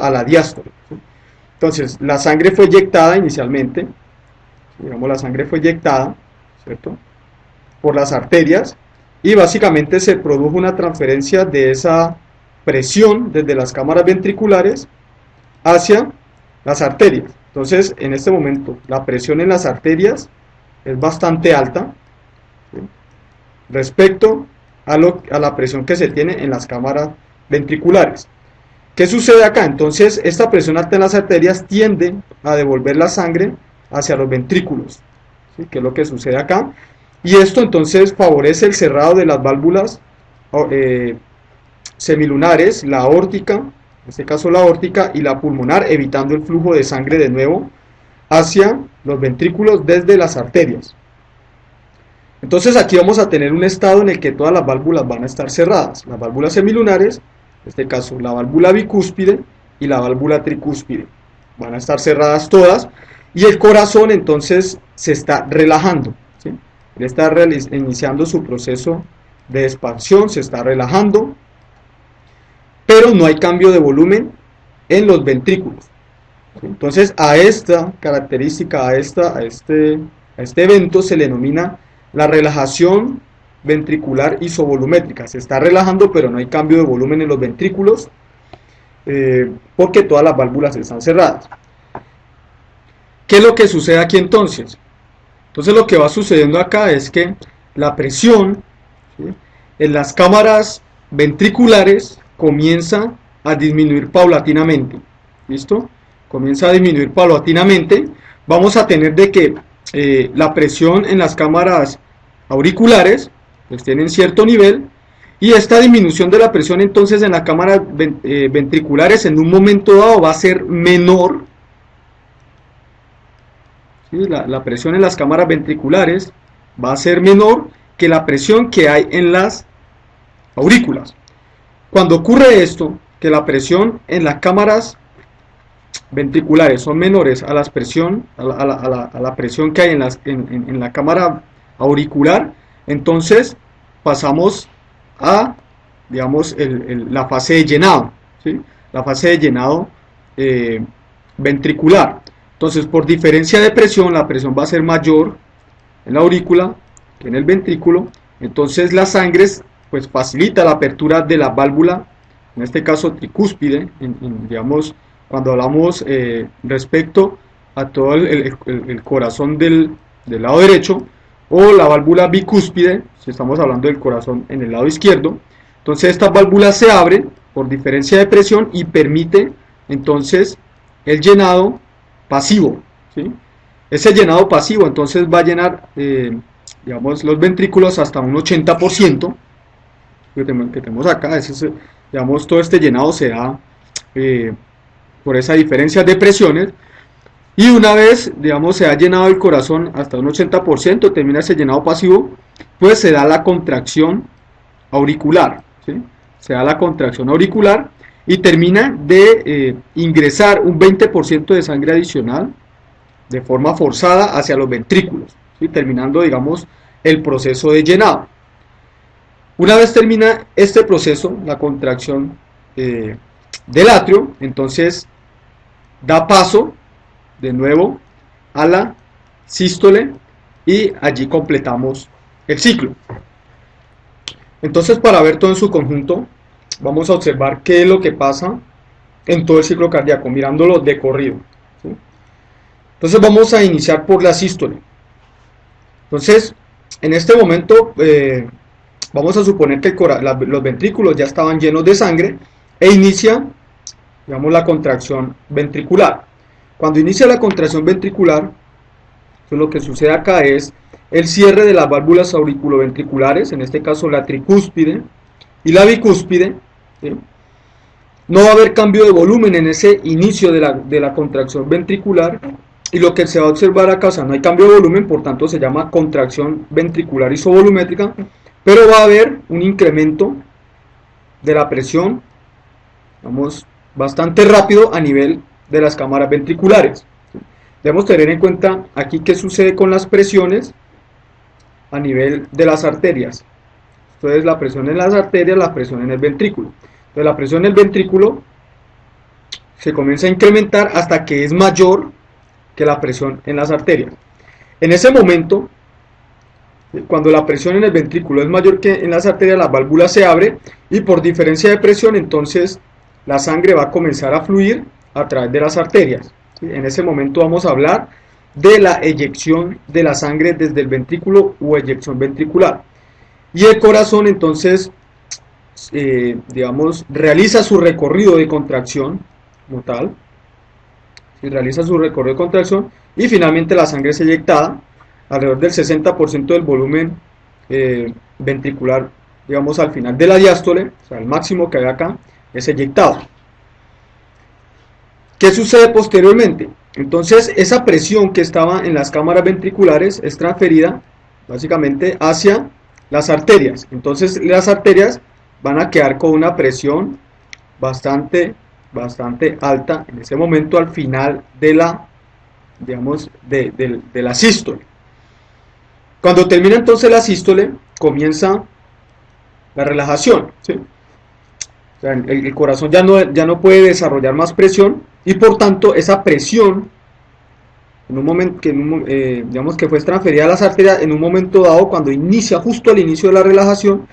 a la diástole, ¿sí? Entonces, la sangre fue eyectada inicialmente, digamos, la sangre fue eyectada, ¿cierto?, por las arterias, y básicamente se produjo una transferencia de esa presión desde las cámaras ventriculares hacia las arterias. Entonces, en este momento, la presión en las arterias es bastante alta, ¿sí?, respecto a la presión que se tiene en las cámaras ventriculares. ¿Qué sucede acá? Entonces, esta presión alta en las arterias tiende a devolver la sangre hacia los ventrículos, ¿sí?, que es lo que sucede acá. Y esto entonces favorece el cerrado de las válvulas semilunares, la aórtica, en este caso la aórtica, y la pulmonar, evitando el flujo de sangre de nuevo hacia los ventrículos desde las arterias. Entonces aquí vamos a tener un estado en el que todas las válvulas van a estar cerradas. Las válvulas semilunares, en este caso la válvula bicúspide y la válvula tricúspide, van a estar cerradas todas, y el corazón entonces se está relajando, ¿sí? Él está iniciando su proceso de expansión, se está relajando, pero no hay cambio de volumen en los ventrículos. Entonces a esta característica, a este evento se le denomina la relajación ventricular isovolumétrica. Se está relajando, pero no hay cambio de volumen en los ventrículos, porque todas las válvulas están cerradas. ¿Qué es lo que sucede aquí entonces? Entonces lo que va sucediendo acá es que la presión, ¿sí?, en las cámaras ventriculares comienza a disminuir paulatinamente. ¿Listo? Comienza a disminuir paulatinamente. Vamos a tener de que la presión en las cámaras auriculares pues tienen cierto nivel, y esta disminución de la presión entonces en las cámaras ventriculares en un momento dado va a ser menor, ¿sí? La presión en las cámaras ventriculares va a ser menor que la presión que hay en las aurículas. Cuando ocurre esto, que la presión en las cámaras ventriculares son menores a la presión que hay en la cámara auricular, entonces pasamos a, digamos, la fase de llenado, ¿sí?, la fase de llenado ventricular. Entonces, por diferencia de presión, la presión va a ser mayor en la aurícula que en el ventrículo. Entonces, la sangre pues facilita la apertura de la válvula, en este caso tricúspide, digamos, cuando hablamos respecto a todo el corazón del lado derecho, o la válvula bicúspide, si estamos hablando del corazón en el lado izquierdo. Entonces, esta válvula se abre por diferencia de presión y permite entonces el llenado pasivo, ¿sí? Ese llenado pasivo entonces va a llenar digamos, los ventrículos hasta un 80% que tenemos acá. Digamos, todo este llenado se da por esa diferencia de presiones, y una vez, digamos, se ha llenado el corazón hasta un 80%, termina ese llenado pasivo, pues se da la contracción auricular, ¿sí? Se da la contracción auricular y termina de ingresar un 20% de sangre adicional de forma forzada hacia los ventrículos, ¿sí? Terminando, digamos, el proceso de llenado. Una vez termina este proceso, la contracción del atrio, entonces da paso de nuevo a la sístole y allí completamos el ciclo. Entonces, para ver todo en su conjunto, vamos a observar qué es lo que pasa en todo el ciclo cardíaco, mirándolo de corrido, ¿sí? Entonces vamos a iniciar por la sístole. Entonces, en este momento vamos a suponer que los ventrículos ya estaban llenos de sangre e inicia, digamos, la contracción ventricular. Cuando inicia la contracción ventricular, lo que sucede acá es el cierre de las válvulas auriculoventriculares, en este caso la tricúspide y la bicúspide, ¿sí? No va a haber cambio de volumen en ese inicio de la contracción ventricular, y lo que se va a observar acá, o sea, no hay cambio de volumen, por tanto se llama contracción ventricular isovolumétrica, pero va a haber un incremento de la presión, vamos, bastante rápido a nivel de las cámaras ventriculares. Debemos tener en cuenta aquí qué sucede con las presiones a nivel de las arterias. Entonces, la presión en las arterias, la presión en el ventrículo. Entonces, la presión en el ventrículo se comienza a incrementar hasta que es mayor que la presión en las arterias. En ese momento, cuando la presión en el ventrículo es mayor que en las arterias, la válvula se abre y por diferencia de presión, entonces la sangre va a comenzar a fluir a través de las arterias. En ese momento vamos a hablar de la eyección de la sangre desde el ventrículo o eyección ventricular. Y el corazón entonces, digamos, realiza su recorrido de contracción como tal. Realiza su recorrido de contracción y finalmente la sangre es eyectada. Alrededor del 60% del volumen ventricular, digamos, al final de la diástole, o sea, el máximo que hay acá, es eyectado. ¿Qué sucede posteriormente? Entonces, esa presión que estaba en las cámaras ventriculares es transferida básicamente hacia las arterias. Entonces, las arterias van a quedar con una presión bastante alta en ese momento al final de la, digamos, de la sístole. Cuando termina entonces la sístole, comienza la relajación, ¿sí? O sea, el corazón ya no puede desarrollar más presión y por tanto esa presión en un momento digamos que fue transferida a las arterias, en un momento dado, cuando inicia, justo al inicio de la relajación,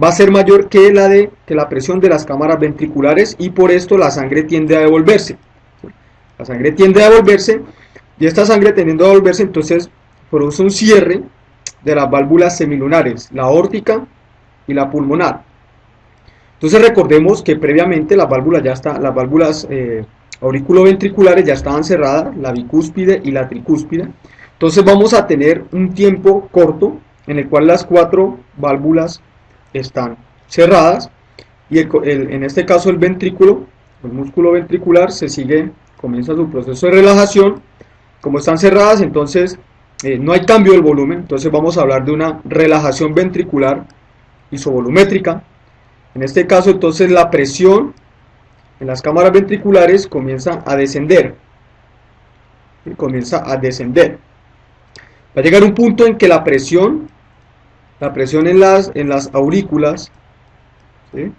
va a ser mayor que la presión de las cámaras ventriculares, y por esto la sangre tiende a devolverse. La sangre tiende a devolverse, y esta sangre tendiendo a devolverse entonces produce un cierre de las válvulas semilunares, la aórtica y la pulmonar. Entonces recordemos que previamente las válvulas auriculoventriculares ya estaban cerradas, la bicúspide y la tricúspide. Entonces vamos a tener un tiempo corto en el cual las 4 válvulas están cerradas, y en este caso el ventrículo, el músculo ventricular comienza su proceso de relajación. Como están cerradas, entonces no hay cambio del volumen, entonces vamos a hablar de una relajación ventricular isovolumétrica. En este caso entonces la presión en las cámaras ventriculares comienza a descender. Va a llegar un punto en que la presión en las aurículas, ¿sí?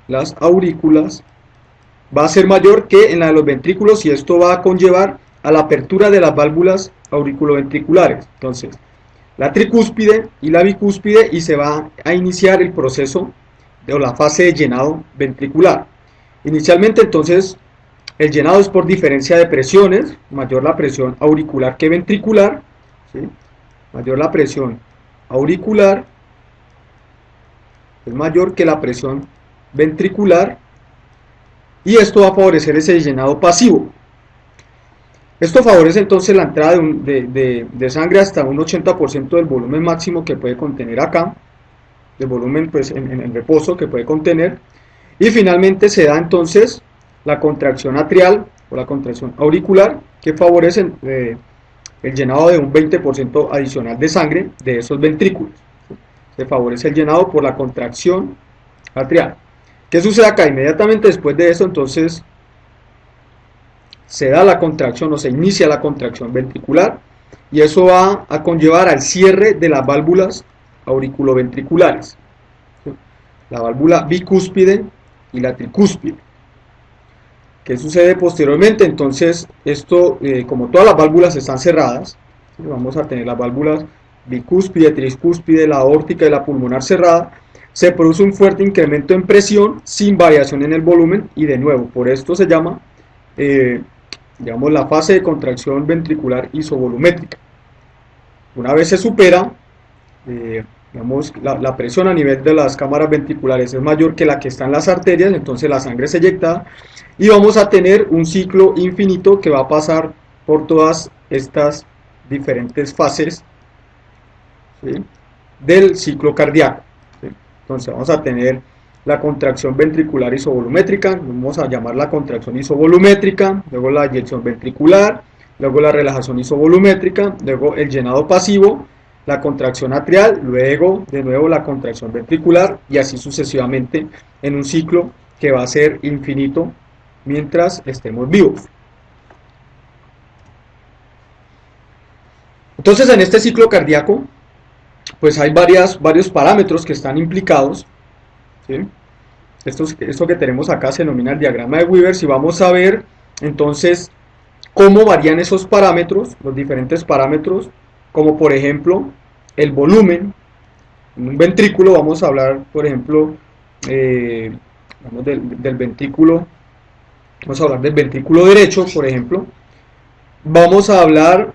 Las aurículas va a ser mayor que en la de los ventrículos, y esto va a conllevar a la apertura de las válvulas auriculoventriculares. Entonces, la tricúspide y la bicúspide, y se va a iniciar el proceso o la fase de llenado ventricular. Inicialmente, entonces, el llenado es por diferencia de presiones, mayor la presión auricular que ventricular, ¿sí? Mayor la presión auricular es mayor que la presión ventricular, y esto va a favorecer ese llenado pasivo. Esto favorece entonces la entrada de sangre hasta un 80% del volumen máximo que puede contener acá, del volumen pues en reposo que puede contener, y finalmente se da entonces la contracción atrial o la contracción auricular, que favorece el llenado de un 20% adicional de sangre de esos ventrículos. Se favorece el llenado por la contracción atrial. ¿Qué sucede acá? Inmediatamente después de eso, entonces, se da la contracción o se inicia la contracción ventricular, y eso va a conllevar al cierre de las válvulas auriculoventriculares, la válvula bicúspide y la tricúspide. ¿Qué sucede posteriormente? Entonces, esto, como todas las válvulas están cerradas, vamos a tener las válvulas bicúspide, tricúspide, la aórtica y la pulmonar cerrada, se produce un fuerte incremento en presión sin variación en el volumen, y de nuevo, por esto se llama, digamos, la fase de contracción ventricular isovolumétrica. Una vez se supera, digamos, la presión a nivel de las cámaras ventriculares es mayor que la que está en las arterias, entonces la sangre es eyectada, y vamos a tener un ciclo infinito que va a pasar por todas estas diferentes fases, ¿sí?, del ciclo cardíaco, ¿sí? Entonces vamos a tener la contracción ventricular isovolumétrica, vamos a llamar la contracción isovolumétrica, luego la eyección ventricular, luego la relajación isovolumétrica, luego el llenado pasivo, la contracción atrial, luego de nuevo la contracción ventricular, y así sucesivamente en un ciclo que va a ser infinito mientras estemos vivos. Entonces, en este ciclo cardíaco, pues hay varios parámetros que están implicados, ¿sí? Esto que tenemos acá se denomina el diagrama de Weber. Si vamos a ver entonces cómo varían esos parámetros, los diferentes parámetros, como por ejemplo el volumen. En un ventrículo vamos a hablar, por ejemplo, del ventrículo, vamos a hablar del ventrículo derecho, por ejemplo. Vamos a hablar,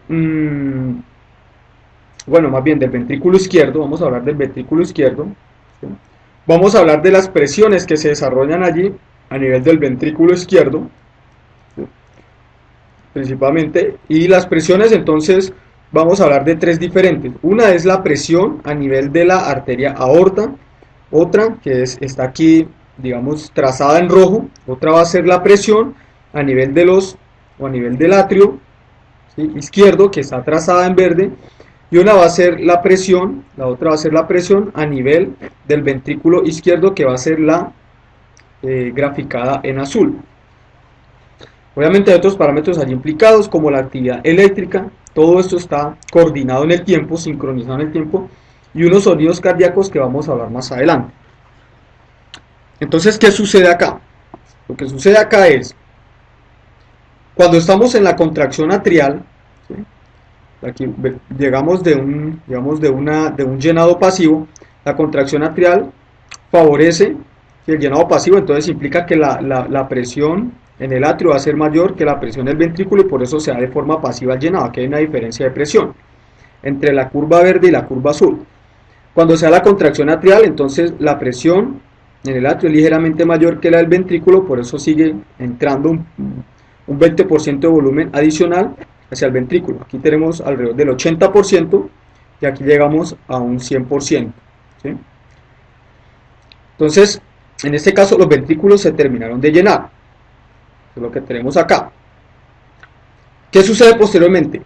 bueno, más bien del ventrículo izquierdo, vamos a hablar del ventrículo izquierdo, ¿sí? Vamos a hablar de las presiones que se desarrollan allí a nivel del ventrículo izquierdo, ¿sí?, principalmente, y las presiones entonces vamos a hablar de tres diferentes. Una es la presión a nivel de la arteria aorta, otra que está aquí, digamos, trazada en rojo, otra va a ser la presión a nivel de a nivel del atrio, ¿sí?, izquierdo, que está trazada en verde, y una va a ser la presión, la otra va a ser la presión a nivel del ventrículo izquierdo, que va a ser la graficada en azul. Obviamente hay otros parámetros allí implicados, como la actividad eléctrica. Todo esto está coordinado en el tiempo, sincronizado en el tiempo, y unos sonidos cardíacos que vamos a hablar más adelante. Entonces, ¿qué sucede acá? Lo que sucede acá es, cuando estamos en la contracción atrial, ¿sí?, aquí llegamos de un llenado pasivo, la contracción atrial favorece el llenado pasivo, entonces implica que la presión en el atrio va a ser mayor que la presión del ventrículo, y por eso se da de forma pasiva el llenado. Aquí hay una diferencia de presión entre la curva verde y la curva azul. Cuando se da la contracción atrial, entonces la presión en el atrio es ligeramente mayor que la del ventrículo, por eso sigue entrando un 20% de volumen adicional hacia el ventrículo. Aquí tenemos alrededor del 80%, y aquí llegamos a un 100%, ¿sí? Entonces, en este caso los ventrículos se terminaron de llenar. Es lo que tenemos acá. ¿Qué sucede posteriormente?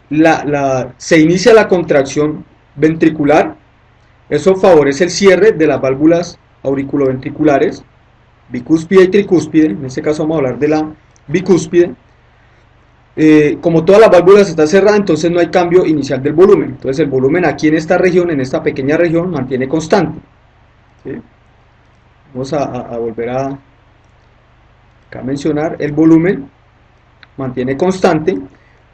Se inicia la contracción ventricular. Eso favorece el cierre de las válvulas auriculoventriculares, bicúspide y tricúspide. En este caso vamos a hablar de la bicúspide. Como todas las válvulas están cerradas, entonces no hay cambio inicial del volumen. Entonces el volumen aquí en esta región, en esta pequeña región, mantiene constante, ¿sí? Vamos a volver a mencionar, el volumen mantiene constante,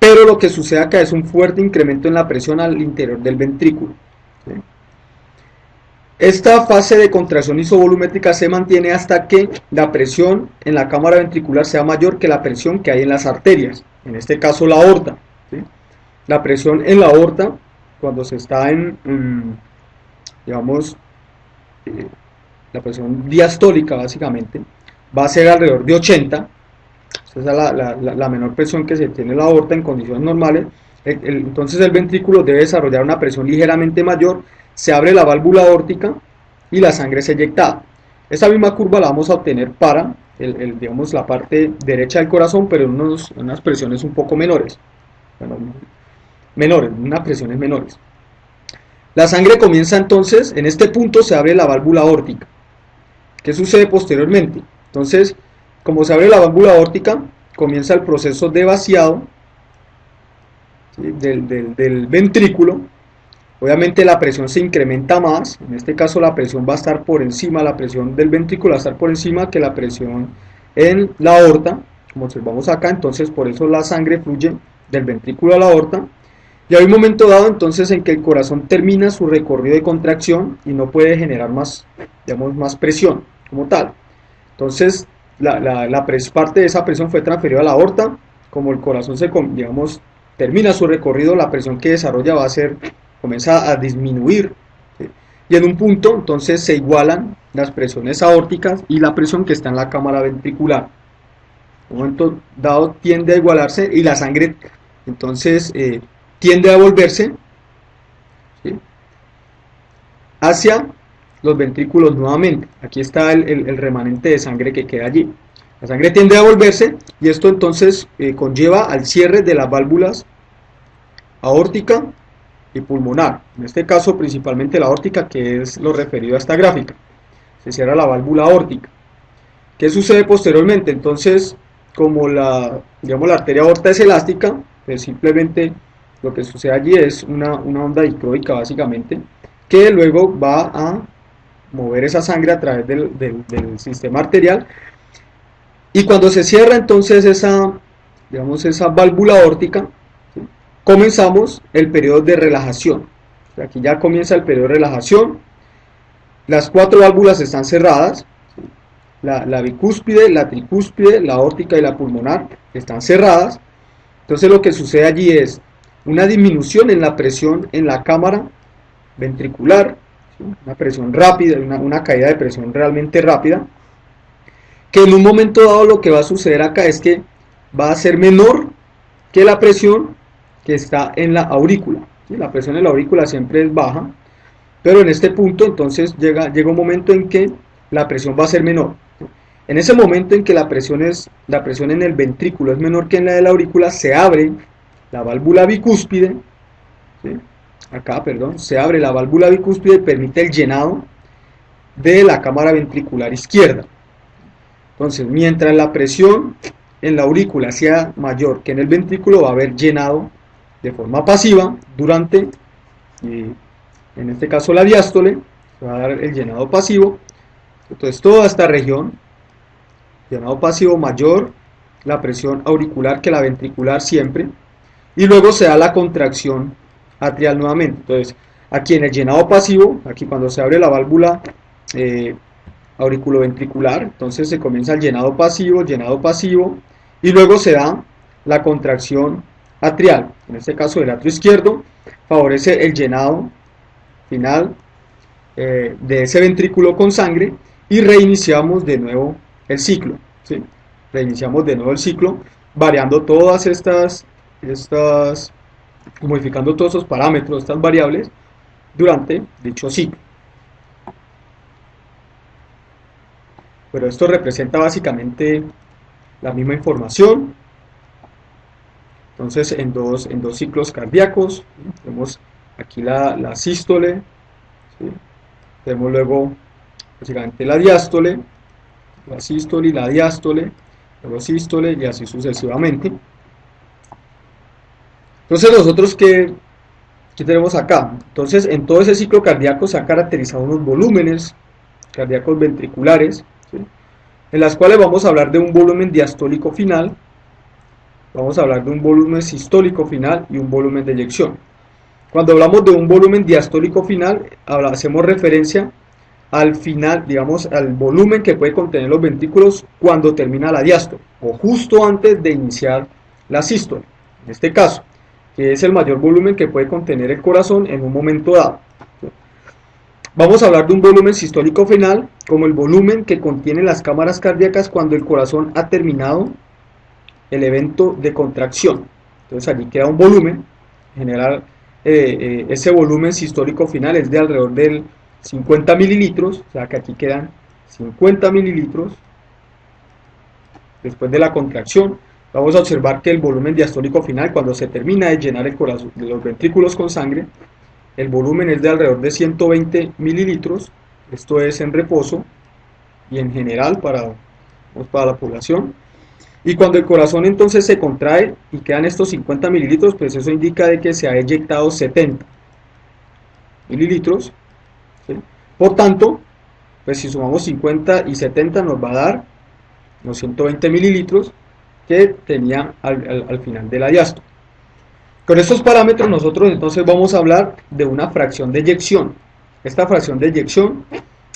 pero lo que sucede acá es un fuerte incremento en la presión al interior del ventrículo. ¿Sí? Esta fase de contracción isovolumétrica se mantiene hasta que la presión en la cámara ventricular sea mayor que la presión que hay en las arterias, en este caso la aorta. ¿Sí? La presión en la aorta, cuando se está digamos, la presión diastólica básicamente, va a ser alrededor de 80. Esa es la menor presión que se tiene en la aorta en condiciones normales. Entonces el ventrículo debe desarrollar una presión ligeramente mayor, se abre la válvula aórtica y la sangre es eyectada. Esa misma curva la vamos a obtener para digamos, la parte derecha del corazón, pero en unas presiones un poco menores. Bueno, unas presiones menores. La sangre comienza entonces, en este punto se abre la válvula aórtica. ¿Qué sucede posteriormente? Entonces, como se abre la válvula aórtica, comienza el proceso de vaciado, ¿sí?, del ventrículo. Obviamente la presión se incrementa más, en este caso la presión va a estar por encima, la presión del ventrículo va a estar por encima que la presión en la aorta, como observamos acá. Entonces por eso la sangre fluye del ventrículo a la aorta, y hay un momento dado entonces en que el corazón termina su recorrido de contracción y no puede generar más, digamos, más presión como tal. Entonces parte de esa presión fue transferida a la aorta. Como el corazón digamos, termina su recorrido, la presión que desarrolla comienza a disminuir, ¿sí? Y en un punto entonces se igualan las presiones aórticas y la presión que está en la cámara ventricular. En un momento dado tiende a igualarse y la sangre entonces tiende a volverse, ¿sí?, hacia los ventrículos nuevamente. Aquí está el remanente de sangre que queda allí. La sangre tiende a volverse y esto entonces conlleva al cierre de las válvulas aórtica y pulmonar. En este caso principalmente la aórtica, que es lo referido a esta gráfica. Se cierra la válvula aórtica. ¿Qué sucede posteriormente? Entonces, como digamos, la arteria aorta es elástica, pues simplemente lo que sucede allí es una onda dicroica básicamente, que luego va a mover esa sangre a través del sistema arterial, y cuando se cierra entonces digamos, esa válvula aórtica, ¿sí?, comenzamos el periodo de relajación. Aquí ya comienza el periodo de relajación. Las 4 válvulas están cerradas, ¿sí?, la bicúspide, la tricúspide, la aórtica y la pulmonar están cerradas. Entonces lo que sucede allí es una disminución en la presión en la cámara ventricular, ¿sí?, una presión rápida, una caída de presión realmente rápida, que en un momento dado lo que va a suceder acá es que va a ser menor que la presión que está en la aurícula, ¿sí? La presión en la aurícula siempre es baja, pero en este punto entonces llega un momento en que la presión va a ser menor. En ese momento en que la presión en el ventrículo es menor que en la de la aurícula, se abre la válvula bicúspide, ¿sí?, acá, perdón, se abre la válvula bicúspide y permite el llenado de la cámara ventricular izquierda. Entonces, mientras la presión en la aurícula sea mayor que en el ventrículo, va a haber llenado de forma pasiva durante, en este caso la diástole, se va a dar el llenado pasivo. Entonces toda esta región, llenado pasivo mayor, la presión auricular que la ventricular siempre, y luego se da la contracción atrial nuevamente. Entonces aquí en el llenado pasivo, aquí cuando se abre la válvula auriculoventricular, entonces se comienza el llenado pasivo, y luego se da la contracción atrial. En este caso el atrio izquierdo favorece el llenado final de ese ventrículo con sangre, y reiniciamos de nuevo el ciclo, ¿sí? Reiniciamos de nuevo el ciclo, variando todas modificando todos esos parámetros, estas variables, durante dicho ciclo. Pero esto representa básicamente la misma información. Entonces en dos ciclos cardíacos, ¿sí?, tenemos aquí la sístole, ¿sí?, tenemos luego básicamente la diástole, la sístole y la diástole, luego sístole y así sucesivamente. Entonces nosotros ¿qué tenemos acá? Entonces en todo ese ciclo cardíaco se han caracterizado unos volúmenes cardíacos ventriculares, ¿sí?, en las cuales vamos a hablar de un volumen diastólico final, Vamos a hablar de un volumen sistólico final y un volumen de eyección. Cuando hablamos de un volumen diastólico final, hacemos referencia al final, digamos, al volumen que puede contener los ventrículos cuando termina la diástole, o justo antes de iniciar la sístole, en este caso, que es el mayor volumen que puede contener el corazón en un momento dado. Vamos a hablar de un volumen sistólico final como el volumen que contiene las cámaras cardíacas cuando el corazón ha terminado el evento de contracción. Entonces allí queda un volumen, en general ese volumen sistólico final es de alrededor del 50 mililitros, o sea que aquí quedan 50 mililitros después de la contracción. Vamos a observar que el volumen diastólico final, cuando se termina de llenar el corazón, de los ventrículos con sangre, el volumen es de alrededor de 120 mililitros, esto es en reposo y en general para la población. Y cuando el corazón entonces se contrae y quedan estos 50 mililitros, pues eso indica de que se ha eyectado 70 mililitros, ¿sí? Por tanto, pues si sumamos 50 y 70 nos va a dar los 120 mililitros que tenía al final de la diástole. Con estos parámetros nosotros entonces vamos a hablar de una fracción de eyección. Esta fracción de eyección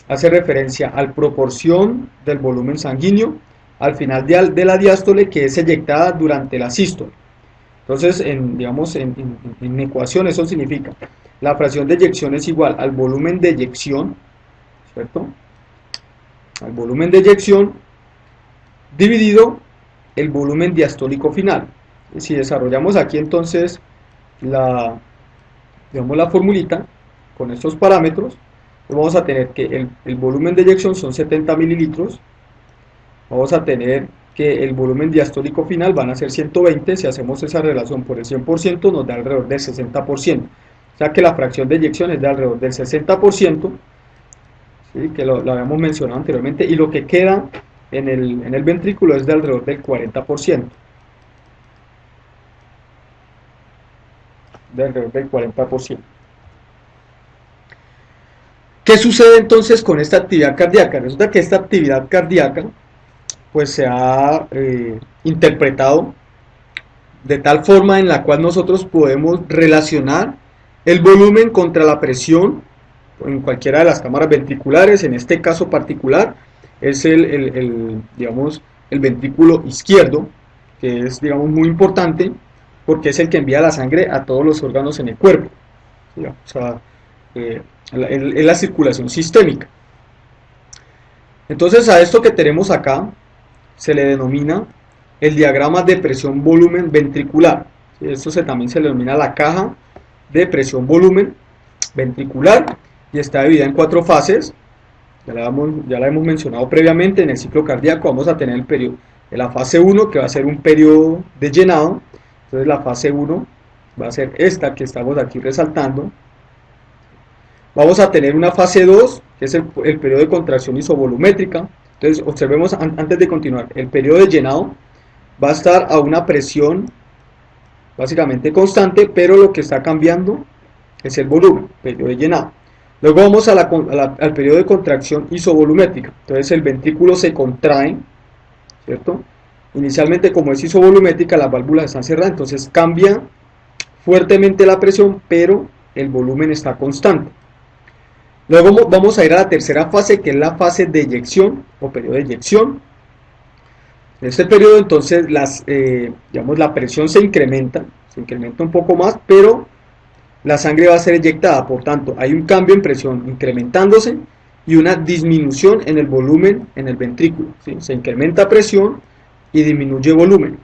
hace referencia a la proporción del volumen sanguíneo al final de la diástole que es eyectada durante la sístole. Entonces, en ecuación eso significa la fracción de eyección es igual al volumen de eyección, ¿cierto? Al volumen de eyección dividido el volumen diastólico final. Si desarrollamos aquí entonces la formulita con estos parámetros, pues vamos a tener que el volumen de eyección son 70 mililitros, vamos a tener que el volumen diastólico final van a ser 120, si hacemos esa relación por el 100% nos da alrededor del 60%, o sea que la fracción de eyección es de alrededor del 60%, ¿sí? Que lo habíamos mencionado anteriormente, y lo que queda en el ventrículo es de alrededor del 40%. De alrededor del 40%. ¿Qué sucede entonces con esta actividad cardíaca? Resulta que esta actividad cardíaca pues se ha interpretado de tal forma en la cual nosotros podemos relacionar el volumen contra la presión en cualquiera de las cámaras ventriculares. En este caso particular es digamos, el ventrículo izquierdo, que es, digamos, muy importante porque es el que envía la sangre a todos los órganos en el cuerpo, digamos, o sea, es la circulación sistémica. Entonces a esto que tenemos acá se le denomina el diagrama de presión-volumen ventricular. Esto también se le denomina la caja de presión-volumen ventricular y está dividida en 4 fases. Ya la hemos mencionado previamente. En el ciclo cardíaco vamos a tener el periodo de la fase 1, que va a ser un periodo de llenado. Entonces la fase 1 va a ser esta que estamos aquí resaltando. Vamos a tener una fase 2, que es el periodo de contracción isovolumétrica. Entonces observemos antes de continuar, el periodo de llenado va a estar a una presión básicamente constante, pero lo que está cambiando es el volumen, periodo de llenado. Luego vamos al periodo de contracción isovolumétrica. Entonces el ventrículo se contrae, ¿cierto? Inicialmente, como es isovolumétrica, las válvulas están cerradas, entonces cambia fuertemente la presión, pero el volumen está constante. Luego vamos a ir a la tercera fase, que es la fase de eyección o periodo de eyección. En este periodo entonces la presión se incrementa un poco más, pero la sangre va a ser eyectada, por tanto hay un cambio en presión incrementándose y una disminución en el volumen en el ventrículo, ¿sí? Se incrementa presión y disminuye volumen.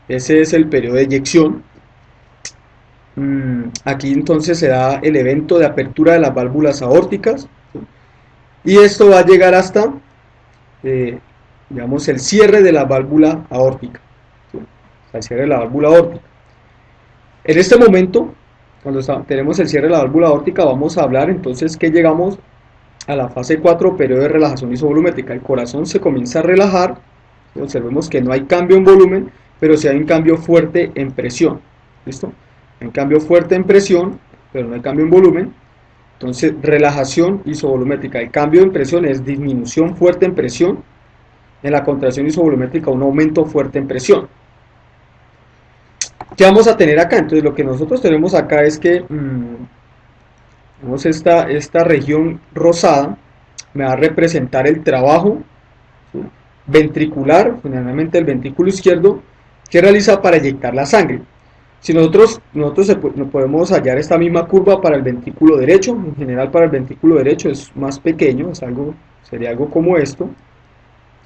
Ese es el periodo de eyección. Aquí entonces se da el evento de apertura de las válvulas aórticas, ¿sí? Y esto va a llegar hasta digamos el cierre de la válvula aórtica, ¿sí? El cierre de la válvula aórtica. En este momento, cuando tenemos el cierre de la válvula aórtica, vamos a hablar entonces que llegamos a la fase 4, periodo de relajación isovolumétrica. El corazón se comienza a relajar, observemos que no hay cambio en volumen, pero sí hay un cambio fuerte en presión, ¿listo? Hay un cambio fuerte en presión, pero no hay cambio en volumen. Entonces, relajación isovolumétrica. El cambio en presión es disminución fuerte en presión. En la contracción isovolumétrica, un aumento fuerte en presión. ¿Qué vamos a tener acá? Entonces lo que nosotros tenemos acá es que vemos esta región rosada me va a representar el trabajo, ¿sí?, ventricular, generalmente el ventrículo izquierdo, que realiza para eyectar la sangre. Si nosotros no podemos hallar esta misma curva para el ventrículo derecho, en general para el ventrículo derecho es más pequeño, sería algo como esto,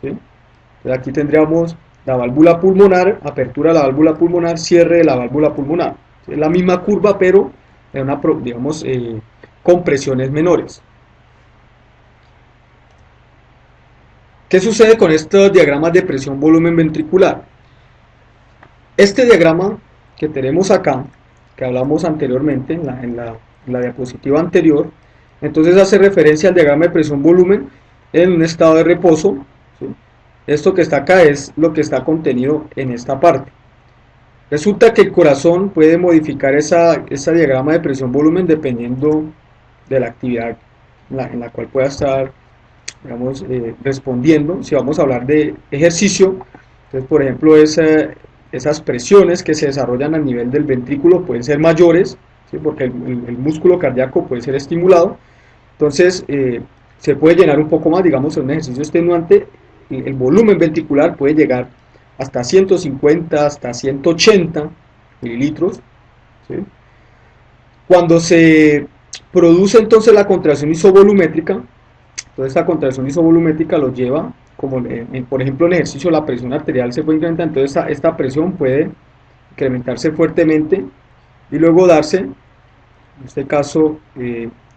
¿sí? Entonces aquí tendríamos la válvula pulmonar, apertura de la válvula pulmonar, cierre de la válvula pulmonar. Es la misma curva, pero en una, digamos, con presiones menores. ¿Qué sucede con estos diagramas de presión-volumen ventricular? Este diagrama que tenemos acá, que hablamos anteriormente en la diapositiva anterior, entonces hace referencia al diagrama de presión-volumen en un estado de reposo, ¿sí? Esto que está acá es lo que está contenido en esta parte. Resulta que el corazón puede modificar ese diagrama de presión-volumen dependiendo de la actividad en la cual pueda estar, digamos, respondiendo. Si vamos a hablar de ejercicio, entonces por ejemplo esas presiones que se desarrollan a nivel del ventrículo pueden ser mayores, ¿sí?, porque el músculo cardíaco puede ser estimulado, entonces se puede llenar un poco más, digamos en un ejercicio extenuante, el volumen ventricular puede llegar hasta 150, hasta 180 mililitros, ¿sí? Cuando se produce entonces la contracción isovolumétrica, entonces esta contracción isovolumétrica lo lleva, como por ejemplo en ejercicio la presión arterial se puede incrementar, entonces esta presión puede incrementarse fuertemente y luego darse, en este caso,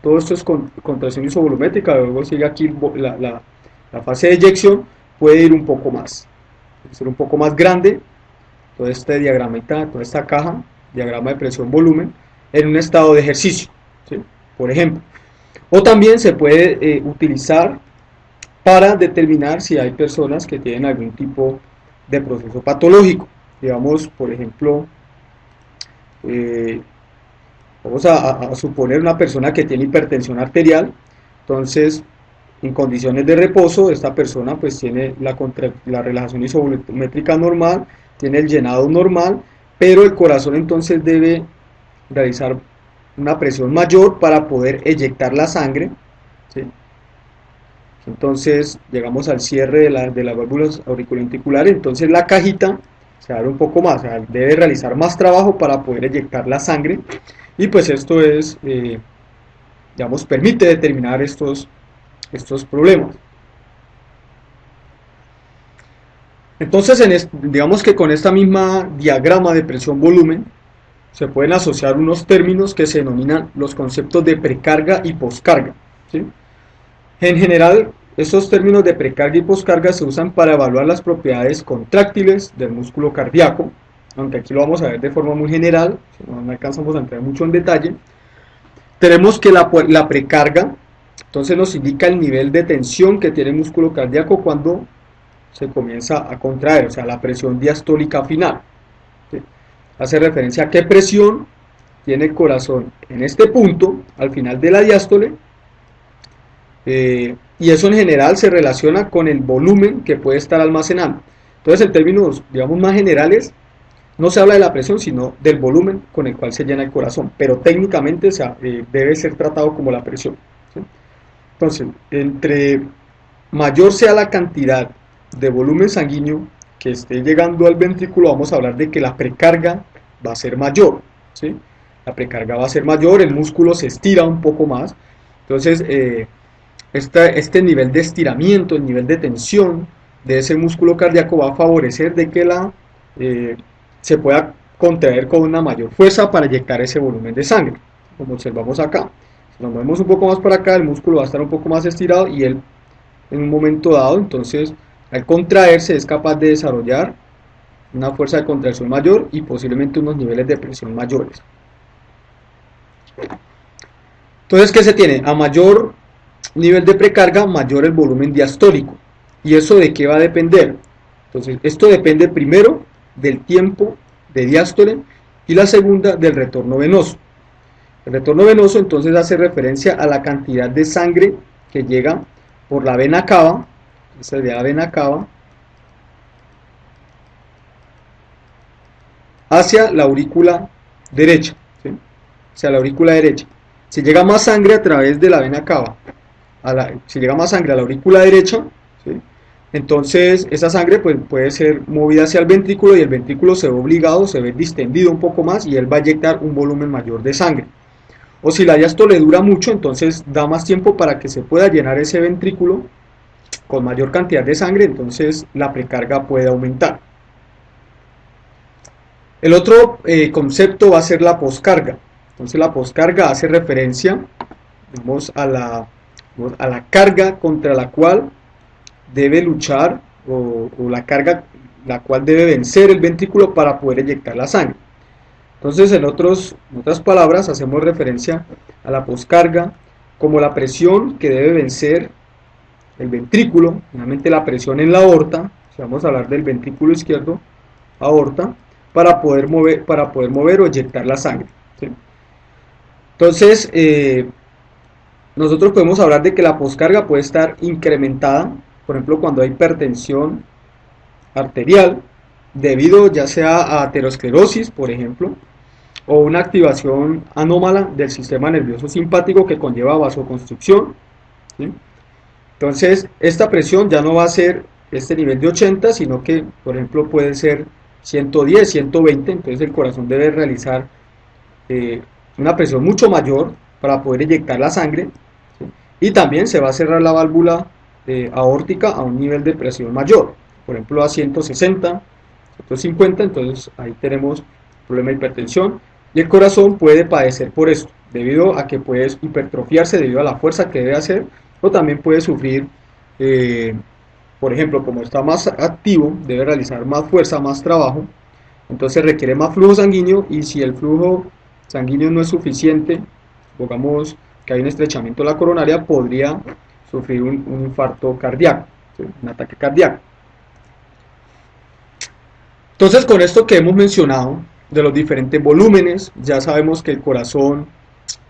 todo esto es contracción isovolumétrica, luego sigue aquí la fase de eyección, puede ir un poco más, puede ser un poco más grande, todo este diagramita, toda esta caja, diagrama de presión-volumen, en un estado de ejercicio, ¿sí?, por ejemplo. O también se puede utilizar para determinar si hay personas que tienen algún tipo de proceso patológico. Digamos, por ejemplo, vamos a suponer una persona que tiene hipertensión arterial, entonces en condiciones de reposo esta persona pues tiene la relajación isovolumétrica normal, tiene el llenado normal, pero el corazón entonces debe realizar una presión mayor para poder eyectar la sangre, ¿sí? Entonces llegamos al cierre de las válvulas auriculoventriculares, entonces la cajita se abre un poco más, o sea, debe realizar más trabajo para poder eyectar la sangre, y pues esto es, digamos, permite determinar estos problemas. Entonces, digamos que con esta misma diagrama de presión-volumen se pueden asociar unos términos que se denominan los conceptos de precarga y poscarga, ¿sí? En general, estos términos de precarga y poscarga se usan para evaluar las propiedades contráctiles del músculo cardíaco, aunque aquí lo vamos a ver de forma muy general, no alcanzamos a entrar mucho en detalle. Tenemos que la precarga, entonces nos indica el nivel de tensión que tiene el músculo cardíaco cuando se comienza a contraer, o sea, la presión diastólica final, ¿sí? Hace referencia a qué presión tiene el corazón en este punto, al final de la diástole, y eso en general se relaciona con el volumen que puede estar almacenando. Entonces, en términos, digamos, más generales, no se habla de la presión, sino del volumen con el cual se llena el corazón, pero técnicamente debe ser tratado como la presión, ¿sí? Entonces, entre mayor sea la cantidad de volumen sanguíneo que esté llegando al ventrículo, vamos a hablar de que la precarga va a ser mayor, ¿sí? La precarga va a ser mayor, el músculo se estira un poco más, entonces este nivel de estiramiento, el nivel de tensión de ese músculo cardíaco va a favorecer de que se pueda contraer con una mayor fuerza para inyectar ese volumen de sangre, como observamos acá. Si nos movemos un poco más para acá, el músculo va a estar un poco más estirado y él en un momento dado, entonces al contraerse es capaz de desarrollar una fuerza de contracción mayor y posiblemente unos niveles de presión mayores. Entonces, ¿qué se tiene? A mayor nivel de precarga, mayor el volumen diastólico. ¿Y eso de qué va a depender? Entonces, esto depende primero del tiempo de diástole y la segunda del retorno venoso. El retorno venoso entonces hace referencia a la cantidad de sangre que llega por la vena cava, esta sería la vena cava, hacia la aurícula derecha, ¿sí? Hacia la aurícula derecha. Si llega más sangre a través de la vena cava, si llega más sangre a la aurícula derecha, ¿sí? Entonces esa sangre pues, puede ser movida hacia el ventrículo y el ventrículo se ve obligado, se ve distendido un poco más y él va a inyectar un volumen mayor de sangre. O si la diástole dura mucho, entonces da más tiempo para que se pueda llenar ese ventrículo con mayor cantidad de sangre, entonces la precarga puede aumentar. El otro concepto va a ser la poscarga. Entonces la poscarga hace referencia, digamos, a la carga contra la cual debe luchar o la carga la cual debe vencer el ventrículo para poder eyectar la sangre. Entonces en otras palabras hacemos referencia a la poscarga como la presión que debe vencer el ventrículo, finalmente la presión en la aorta, si vamos a hablar del ventrículo izquierdo, aorta, para poder mover o eyectar la sangre, ¿sí? Entonces, nosotros podemos hablar de que la poscarga puede estar incrementada, por ejemplo, cuando hay hipertensión arterial, debido ya sea a aterosclerosis, por ejemplo, o una activación anómala del sistema nervioso simpático que conlleva vasoconstricción, ¿sí? Entonces, esta presión ya no va a ser este nivel de 80, sino que, por ejemplo, puede ser 110, 120, entonces el corazón debe realizar una presión mucho mayor para poder inyectar la sangre, ¿sí? Y también se va a cerrar la válvula aórtica a un nivel de presión mayor, por ejemplo a 160, 150, entonces ahí tenemos problema de hipertensión y el corazón puede padecer por esto, debido a que puede hipertrofiarse debido a la fuerza que debe hacer, o también puede sufrir, por ejemplo, como está más activo, debe realizar más fuerza, más trabajo, entonces requiere más flujo sanguíneo y si el flujo sanguíneo no es suficiente, supongamos que hay un estrechamiento de la coronaria, podría sufrir un infarto cardíaco, ¿sí? Un ataque cardíaco. Entonces con esto que hemos mencionado de los diferentes volúmenes, ya sabemos que el corazón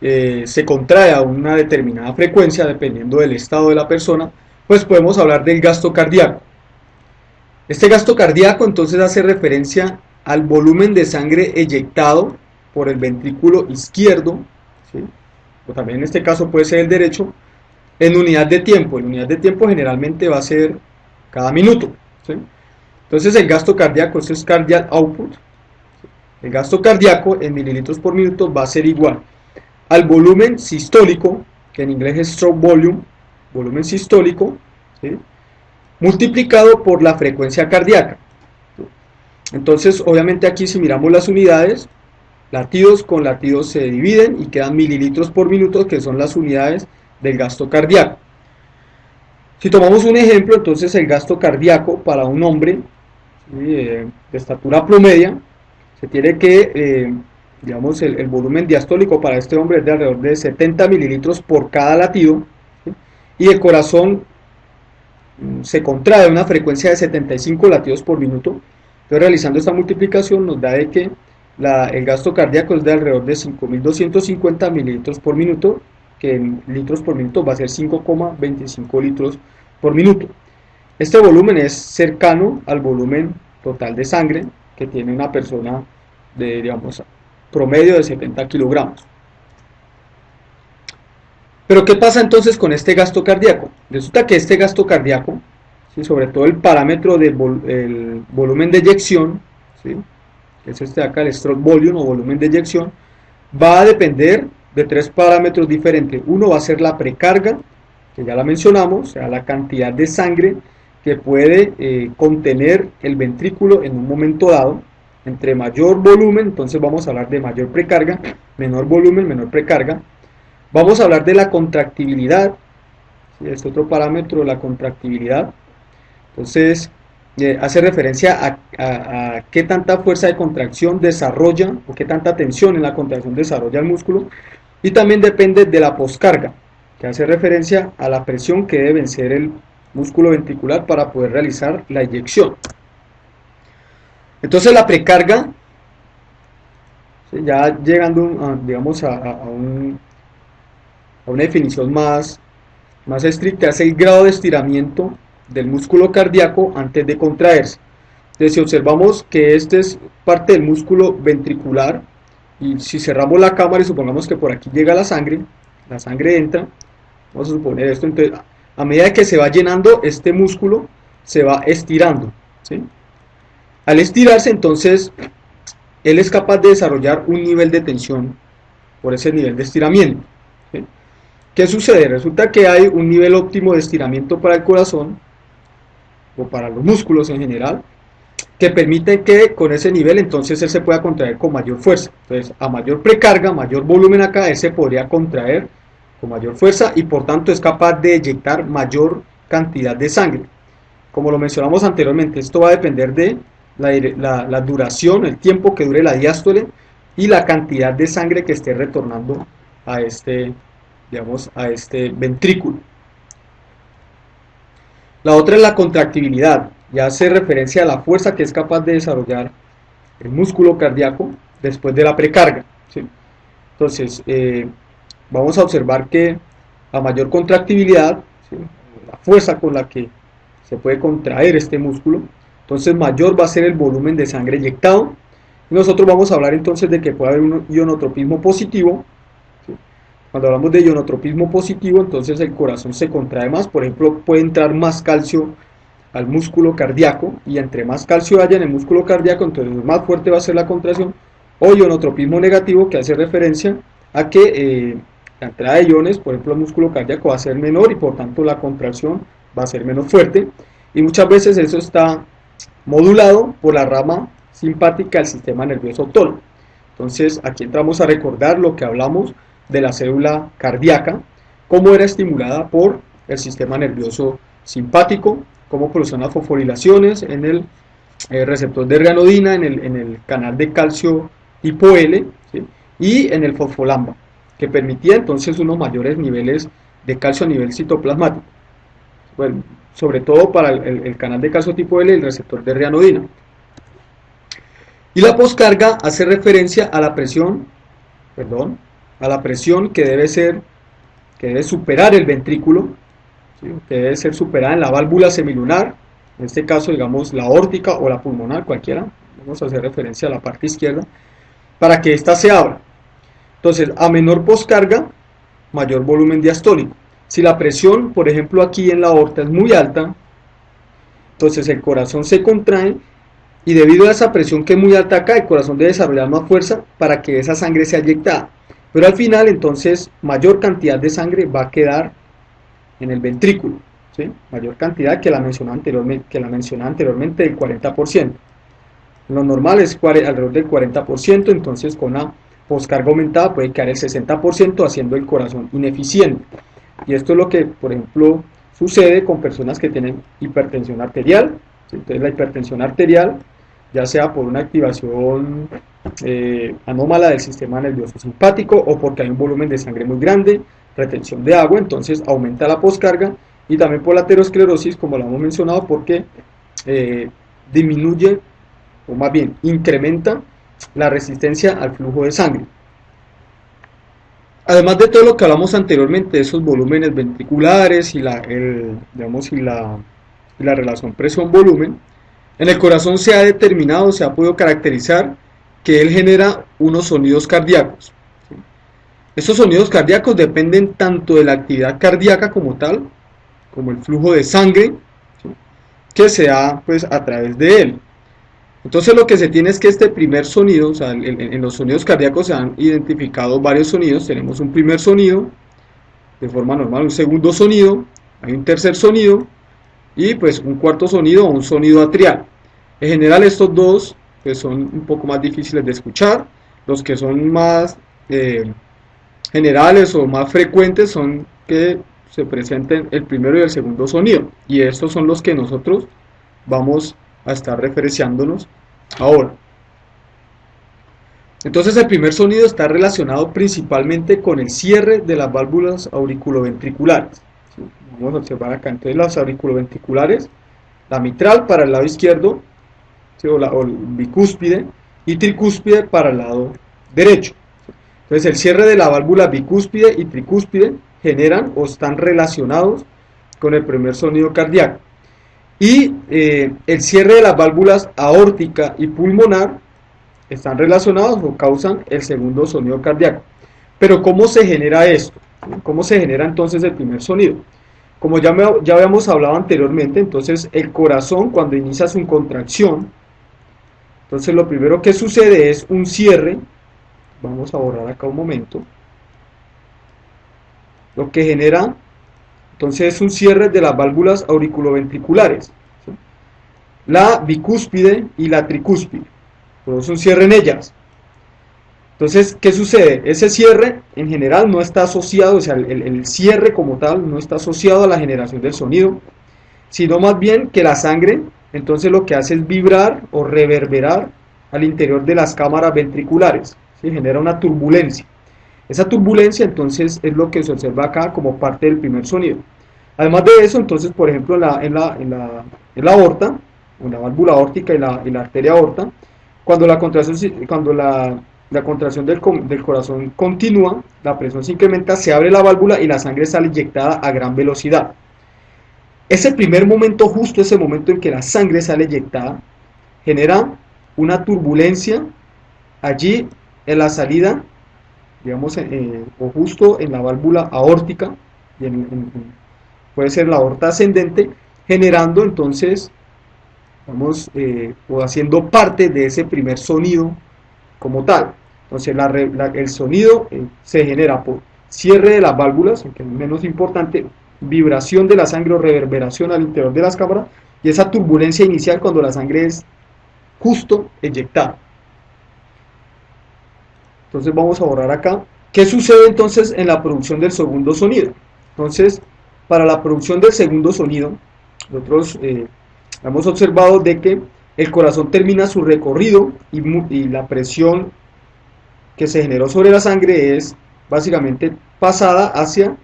se contrae a una determinada frecuencia dependiendo del estado de la persona, pues podemos hablar del gasto cardíaco. Este gasto cardíaco entonces hace referencia al volumen de sangre eyectado por el ventrículo izquierdo, ¿sí? O también en este caso puede ser el derecho, en unidad de tiempo. En unidad de tiempo generalmente va a ser cada minuto, ¿sí? Entonces el gasto cardíaco, esto es cardiac output, el gasto cardíaco en mililitros por minuto va a ser igual al volumen sistólico, que en inglés es stroke volume, volumen sistólico, ¿sí? Multiplicado por la frecuencia cardíaca. Entonces, obviamente aquí si miramos las unidades, latidos con latidos se dividen y quedan mililitros por minuto, que son las unidades del gasto cardíaco. Si tomamos un ejemplo, entonces el gasto cardíaco para un hombre, ¿sí?, de estatura promedia, se tiene que, digamos, el volumen diastólico para este hombre es de alrededor de 70 mililitros por cada latido, ¿sí? Y el corazón se contrae a una frecuencia de 75 latidos por minuto. Entonces, realizando esta multiplicación nos da de que el gasto cardíaco es de alrededor de 5.250 mililitros por minuto, que en litros por minuto va a ser 5,25 litros por minuto. Este volumen es cercano al volumen total de sangre que tiene una persona de, digamos, promedio de 70 kilogramos. Pero ¿qué pasa entonces con este gasto cardíaco? Resulta que este gasto cardíaco, ¿sí?, sobre todo el parámetro del volumen de eyección, ¿sí?, que es este de acá, el stroke volume o volumen de eyección, va a depender de tres parámetros diferentes. Uno va a ser la precarga, que ya la mencionamos, o sea, la cantidad de sangre que puede contener el ventrículo en un momento dado. Entre mayor volumen, entonces vamos a hablar de mayor precarga, menor volumen, menor precarga. Vamos a hablar de la contractibilidad, ¿sí?, este otro parámetro, la contractibilidad. Entonces, hace referencia a qué tanta fuerza de contracción desarrolla, o qué tanta tensión en la contracción desarrolla el músculo. Y también depende de la poscarga, que hace referencia a la presión que debe vencer el músculo ventricular para poder realizar la eyección. Entonces la precarga, ¿sí?, ya llegando digamos a una definición más estricta, es el grado de estiramiento del músculo cardíaco antes de contraerse. Entonces, si observamos que este es parte del músculo ventricular, y si cerramos la cámara y supongamos que por aquí llega la sangre entra, vamos a suponer esto, entonces a medida que se va llenando este músculo, se va estirando, ¿sí? Al estirarse, entonces, él es capaz de desarrollar un nivel de tensión por ese nivel de estiramiento, ¿sí? ¿Qué sucede? Resulta que hay un nivel óptimo de estiramiento para el corazón, o para los músculos en general, que permite que con ese nivel entonces él se pueda contraer con mayor fuerza. Entonces, a mayor precarga, mayor volumen acá, él se podría contraer con mayor fuerza y por tanto es capaz de eyectar mayor cantidad de sangre. Como lo mencionamos anteriormente, esto va a depender de la duración, el tiempo que dure la diástole y la cantidad de sangre que esté retornando a este, digamos, a este ventrículo. La otra es la contractibilidad, ya hace referencia a la fuerza que es capaz de desarrollar el músculo cardíaco después de la precarga, ¿sí? Entonces, vamos a observar que a mayor contractibilidad, ¿sí?, la fuerza con la que se puede contraer este músculo, entonces mayor va a ser el volumen de sangre inyectado. Y nosotros vamos a hablar entonces de que puede haber un ionotropismo positivo, ¿sí? Cuando hablamos de ionotropismo positivo, entonces el corazón se contrae más, por ejemplo, puede entrar más calcio al músculo cardíaco, y entre más calcio haya en el músculo cardíaco, entonces más fuerte va a ser la contracción. O ionotropismo negativo, que hace referencia a que la entrada de iones, por ejemplo, el músculo cardíaco va a ser menor y por tanto la contracción va a ser menos fuerte, y muchas veces eso está modulado por la rama simpática del sistema nervioso autónomo. Entonces aquí entramos a recordar lo que hablamos de la célula cardíaca, cómo era estimulada por el sistema nervioso simpático, cómo producen las fosforilaciones en el receptor de reanodina, en el canal de calcio tipo L, ¿sí?, y en el fosfolamba, que permitía entonces unos mayores niveles de calcio a nivel citoplasmático. Bueno, sobre todo para el canal de calcio tipo L y el receptor de reanodina. Y la poscarga hace referencia a la presión, a la presión que debe superar el ventrículo, ¿sí?, que debe ser superada en la válvula semilunar, en este caso digamos la aórtica o la pulmonar, cualquiera, vamos a hacer referencia a la parte izquierda, para que ésta se abra. Entonces, a menor poscarga, mayor volumen diastólico. Si la presión, por ejemplo, aquí en la aorta es muy alta, entonces el corazón se contrae, y debido a esa presión que es muy alta acá, el corazón debe desarrollar más fuerza para que esa sangre sea eyectada. Pero al final, entonces, mayor cantidad de sangre va a quedar en el ventrículo, ¿sí?, mayor cantidad que la mencioné anteriormente del 40%. Lo normal es alrededor del 40%, entonces con una poscarga aumentada puede quedar el 60%, haciendo el corazón ineficiente. Y esto es lo que, por ejemplo, sucede con personas que tienen hipertensión arterial. Entonces la hipertensión arterial, ya sea por una activación anómala del sistema nervioso simpático o porque hay un volumen de sangre muy grande, retención de agua, entonces aumenta la poscarga, y también por la aterosclerosis, como lo hemos mencionado, porque disminuye, o más bien incrementa la resistencia al flujo de sangre. Además de todo lo que hablamos anteriormente, de esos volúmenes ventriculares y la relación presión-volumen, en el corazón se ha determinado, se ha podido caracterizar que él genera unos sonidos cardíacos. Estos sonidos cardíacos dependen tanto de la actividad cardíaca como tal, como el flujo de sangre, ¿sí?, que se da pues a través de él. Entonces lo que se tiene es que este primer sonido, o sea, en los sonidos cardíacos se han identificado varios sonidos. Tenemos un primer sonido de forma normal, un segundo sonido, hay un tercer sonido y pues un cuarto sonido o un sonido atrial. En general estos dos pues son un poco más difíciles de escuchar. Los que son más generales o más frecuentes son que se presenten el primero y el segundo sonido, y estos son los que nosotros vamos a estar referenciándonos ahora. Entonces el primer sonido está relacionado principalmente con el cierre de las válvulas auriculoventriculares, ¿sí? Vamos a observar acá, entonces las auriculoventriculares, la mitral para el lado izquierdo, ¿sí?, o el bicúspide, y tricúspide para el lado derecho. Entonces el cierre de la válvula bicúspide y tricúspide generan o están relacionados con el primer sonido cardíaco. Y el cierre de las válvulas aórtica y pulmonar están relacionados o causan el segundo sonido cardíaco. Pero ¿cómo se genera esto? ¿Cómo se genera entonces el primer sonido? Como ya habíamos hablado anteriormente, entonces el corazón cuando inicia su contracción, entonces lo primero que sucede es un cierre. Vamos a borrar acá un momento. Lo que genera entonces es un cierre de las válvulas auriculoventriculares, ¿sí? La bicúspide y la tricúspide, produce un cierre en ellas. Entonces, ¿qué sucede? Ese cierre en general no está asociado, o sea, el cierre como tal no está asociado a la generación del sonido, sino más bien que la sangre entonces lo que hace es vibrar o reverberar al interior de las cámaras ventriculares, ¿sí? Genera una turbulencia. Esa turbulencia entonces es lo que se observa acá como parte del primer sonido. Además de eso, entonces, por ejemplo, en la aorta, en la válvula aórtica y la arteria aorta, cuando la contracción del corazón continúa, la presión se incrementa, se abre la válvula y la sangre sale inyectada a gran velocidad. Ese primer momento, justo ese momento en que la sangre sale inyectada, genera una turbulencia allí en la salida, digamos, o justo en la válvula aórtica, y puede ser la aorta ascendente, generando entonces, vamos, o haciendo parte de ese primer sonido como tal. Entonces el sonido se genera por cierre de las válvulas, que es menos importante, vibración de la sangre o reverberación al interior de las cámaras, y esa turbulencia inicial cuando la sangre es justo eyectada. Entonces vamos a borrar acá. ¿Qué sucede entonces en la producción del segundo sonido? Entonces, para la producción del segundo sonido, nosotros hemos observado de que el corazón termina su recorrido y la presión que se generó sobre la sangre es básicamente pasada hacia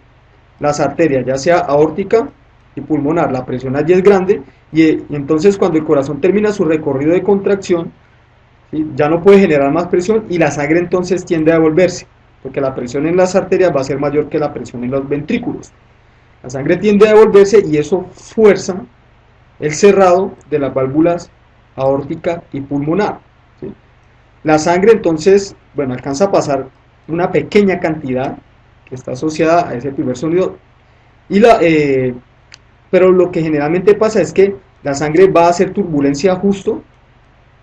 las arterias, ya sea aórtica y pulmonar. La presión allí es grande y entonces cuando el corazón termina su recorrido de contracción, ¿sí? Ya no puede generar más presión y la sangre entonces tiende a devolverse, porque la presión en las arterias va a ser mayor que la presión en los ventrículos. La sangre tiende a devolverse y eso fuerza el cerrado de las válvulas aórtica y pulmonar, ¿sí? La sangre entonces, bueno, alcanza a pasar una pequeña cantidad que está asociada a ese primer sonido, pero lo que generalmente pasa es que la sangre va a hacer turbulencia justo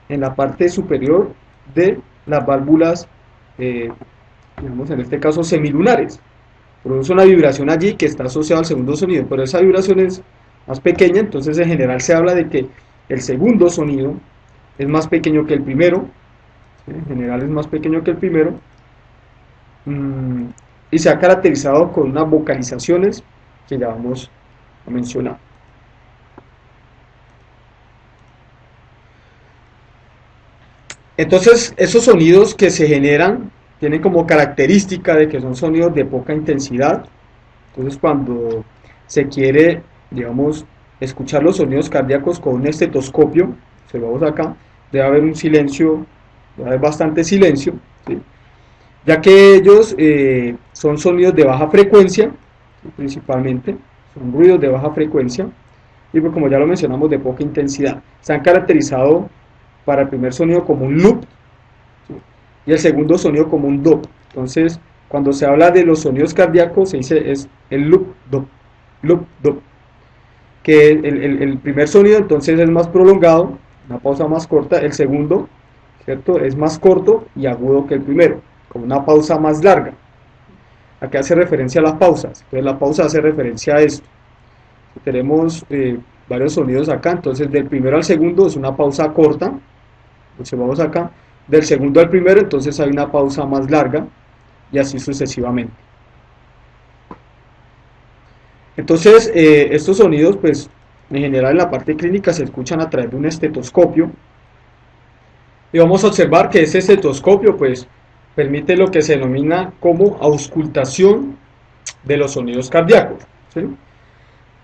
en la parte superior de las válvulas, digamos en este caso semilunares. Produce una vibración allí que está asociada al segundo sonido, pero esa vibración es más pequeña, entonces en general se habla de que el segundo sonido es más pequeño que el primero, ¿sí? En general es más pequeño que el primero, y se ha caracterizado con unas vocalizaciones que ya vamos a mencionar. Entonces, esos sonidos que se generan tienen como característica de que son sonidos de poca intensidad. Entonces, cuando se quiere, digamos, escuchar los sonidos cardíacos con un estetoscopio, observamos acá, debe haber un silencio, debe haber bastante silencio, ¿sí? Ya que ellos son sonidos de baja frecuencia, ¿sí? Principalmente, son ruidos de baja frecuencia, y pues como ya lo mencionamos, de poca intensidad. Se han caracterizado para el primer sonido como un loop, ¿sí? Y el segundo sonido como un do. Entonces, cuando se habla de los sonidos cardíacos, se dice es el loop, do, loop, do. Que el primer sonido entonces es más prolongado, una pausa más corta, el segundo, ¿cierto? Es más corto y agudo que el primero, con una pausa más larga. ¿A qué hace referencia a las pausas? Entonces la pausa hace referencia a esto. Tenemos varios sonidos acá, entonces del primero al segundo es una pausa corta, observamos acá, del segundo al primero entonces hay una pausa más larga y así sucesivamente. Entonces estos sonidos pues en general en la parte clínica se escuchan a través de un estetoscopio y vamos a observar que ese estetoscopio pues permite lo que se denomina como auscultación de los sonidos cardíacos, ¿sí?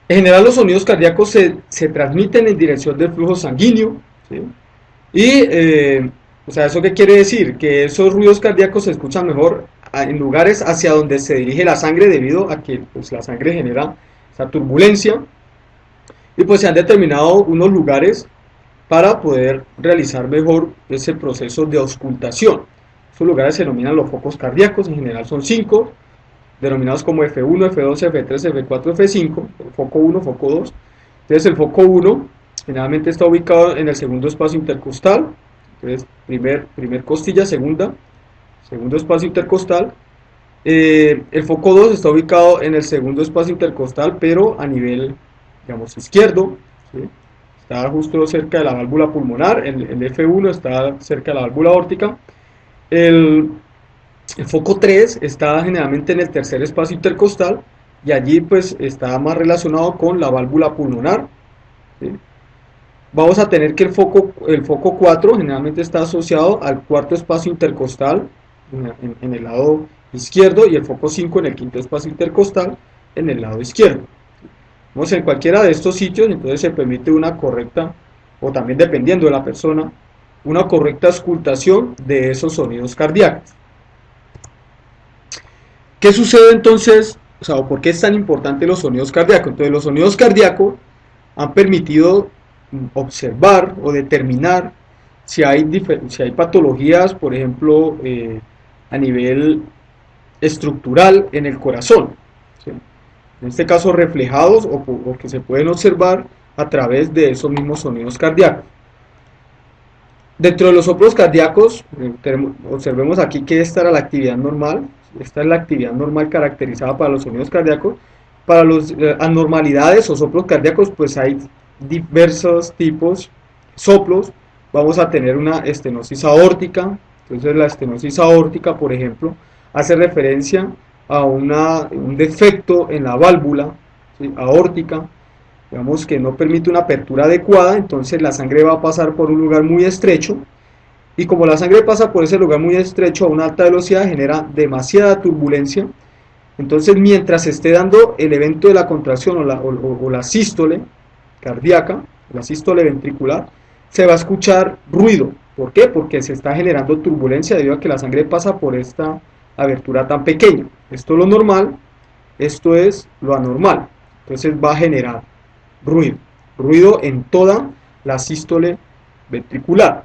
En general los sonidos cardíacos se transmiten en dirección del flujo sanguíneo, ¿sí? Y, o sea, ¿eso qué quiere decir? Que esos ruidos cardíacos se escuchan mejor en lugares hacia donde se dirige la sangre debido a que pues, la sangre genera esa turbulencia Y pues se han determinado unos lugares para poder realizar mejor ese proceso de auscultación. Estos lugares se denominan los focos cardíacos, en general son 5, denominados como F1, F2, F3, F4, F5, foco 1, foco 2. Entonces el foco 1 generalmente está ubicado en el segundo espacio intercostal, entonces primer costilla, segundo espacio intercostal. El foco 2 está ubicado en el segundo espacio intercostal, pero a nivel, digamos, izquierdo, ¿sí? Está justo cerca de la válvula pulmonar. El F1 está cerca de la válvula aórtica. El, el foco 3 está generalmente en el tercer espacio intercostal y allí pues está más relacionado con la válvula pulmonar, ¿sí? Vamos a tener que el foco 4 generalmente está asociado al cuarto espacio intercostal en el lado izquierdo y el foco 5 en el quinto espacio intercostal en el lado izquierdo. Vamos, en cualquiera de estos sitios entonces se permite una correcta, o también dependiendo de la persona, una correcta auscultación de esos sonidos cardíacos. ¿Qué sucede entonces? O sea, ¿por qué es tan importante los sonidos cardíacos? Entonces los sonidos cardíacos han permitido observar o determinar si hay patologías, por ejemplo, a nivel estructural en el corazón, ¿sí? En este caso reflejados o que se pueden observar a través de esos mismos sonidos cardíacos. Dentro de los soplos cardíacos, observemos aquí que esta era la actividad normal, esta es la actividad normal caracterizada para los sonidos cardíacos. Para las anormalidades o soplos cardíacos, pues hay diversos tipos soplos. Vamos a tener una estenosis aórtica. Entonces la estenosis aórtica, por ejemplo, hace referencia a un defecto en la válvula, ¿sí?, aórtica, digamos, que no permite una apertura adecuada. Entonces la sangre va a pasar por un lugar muy estrecho, y como la sangre pasa por ese lugar muy estrecho a una alta velocidad, genera demasiada turbulencia. Entonces mientras se esté dando el evento de la contracción o la sístole cardíaca, la sístole ventricular, se va a escuchar ruido. ¿Por qué? Porque se está generando turbulencia debido a que la sangre pasa por esta abertura tan pequeña. Esto es lo normal, esto es lo anormal. Entonces va a generar ruido en toda la sístole ventricular.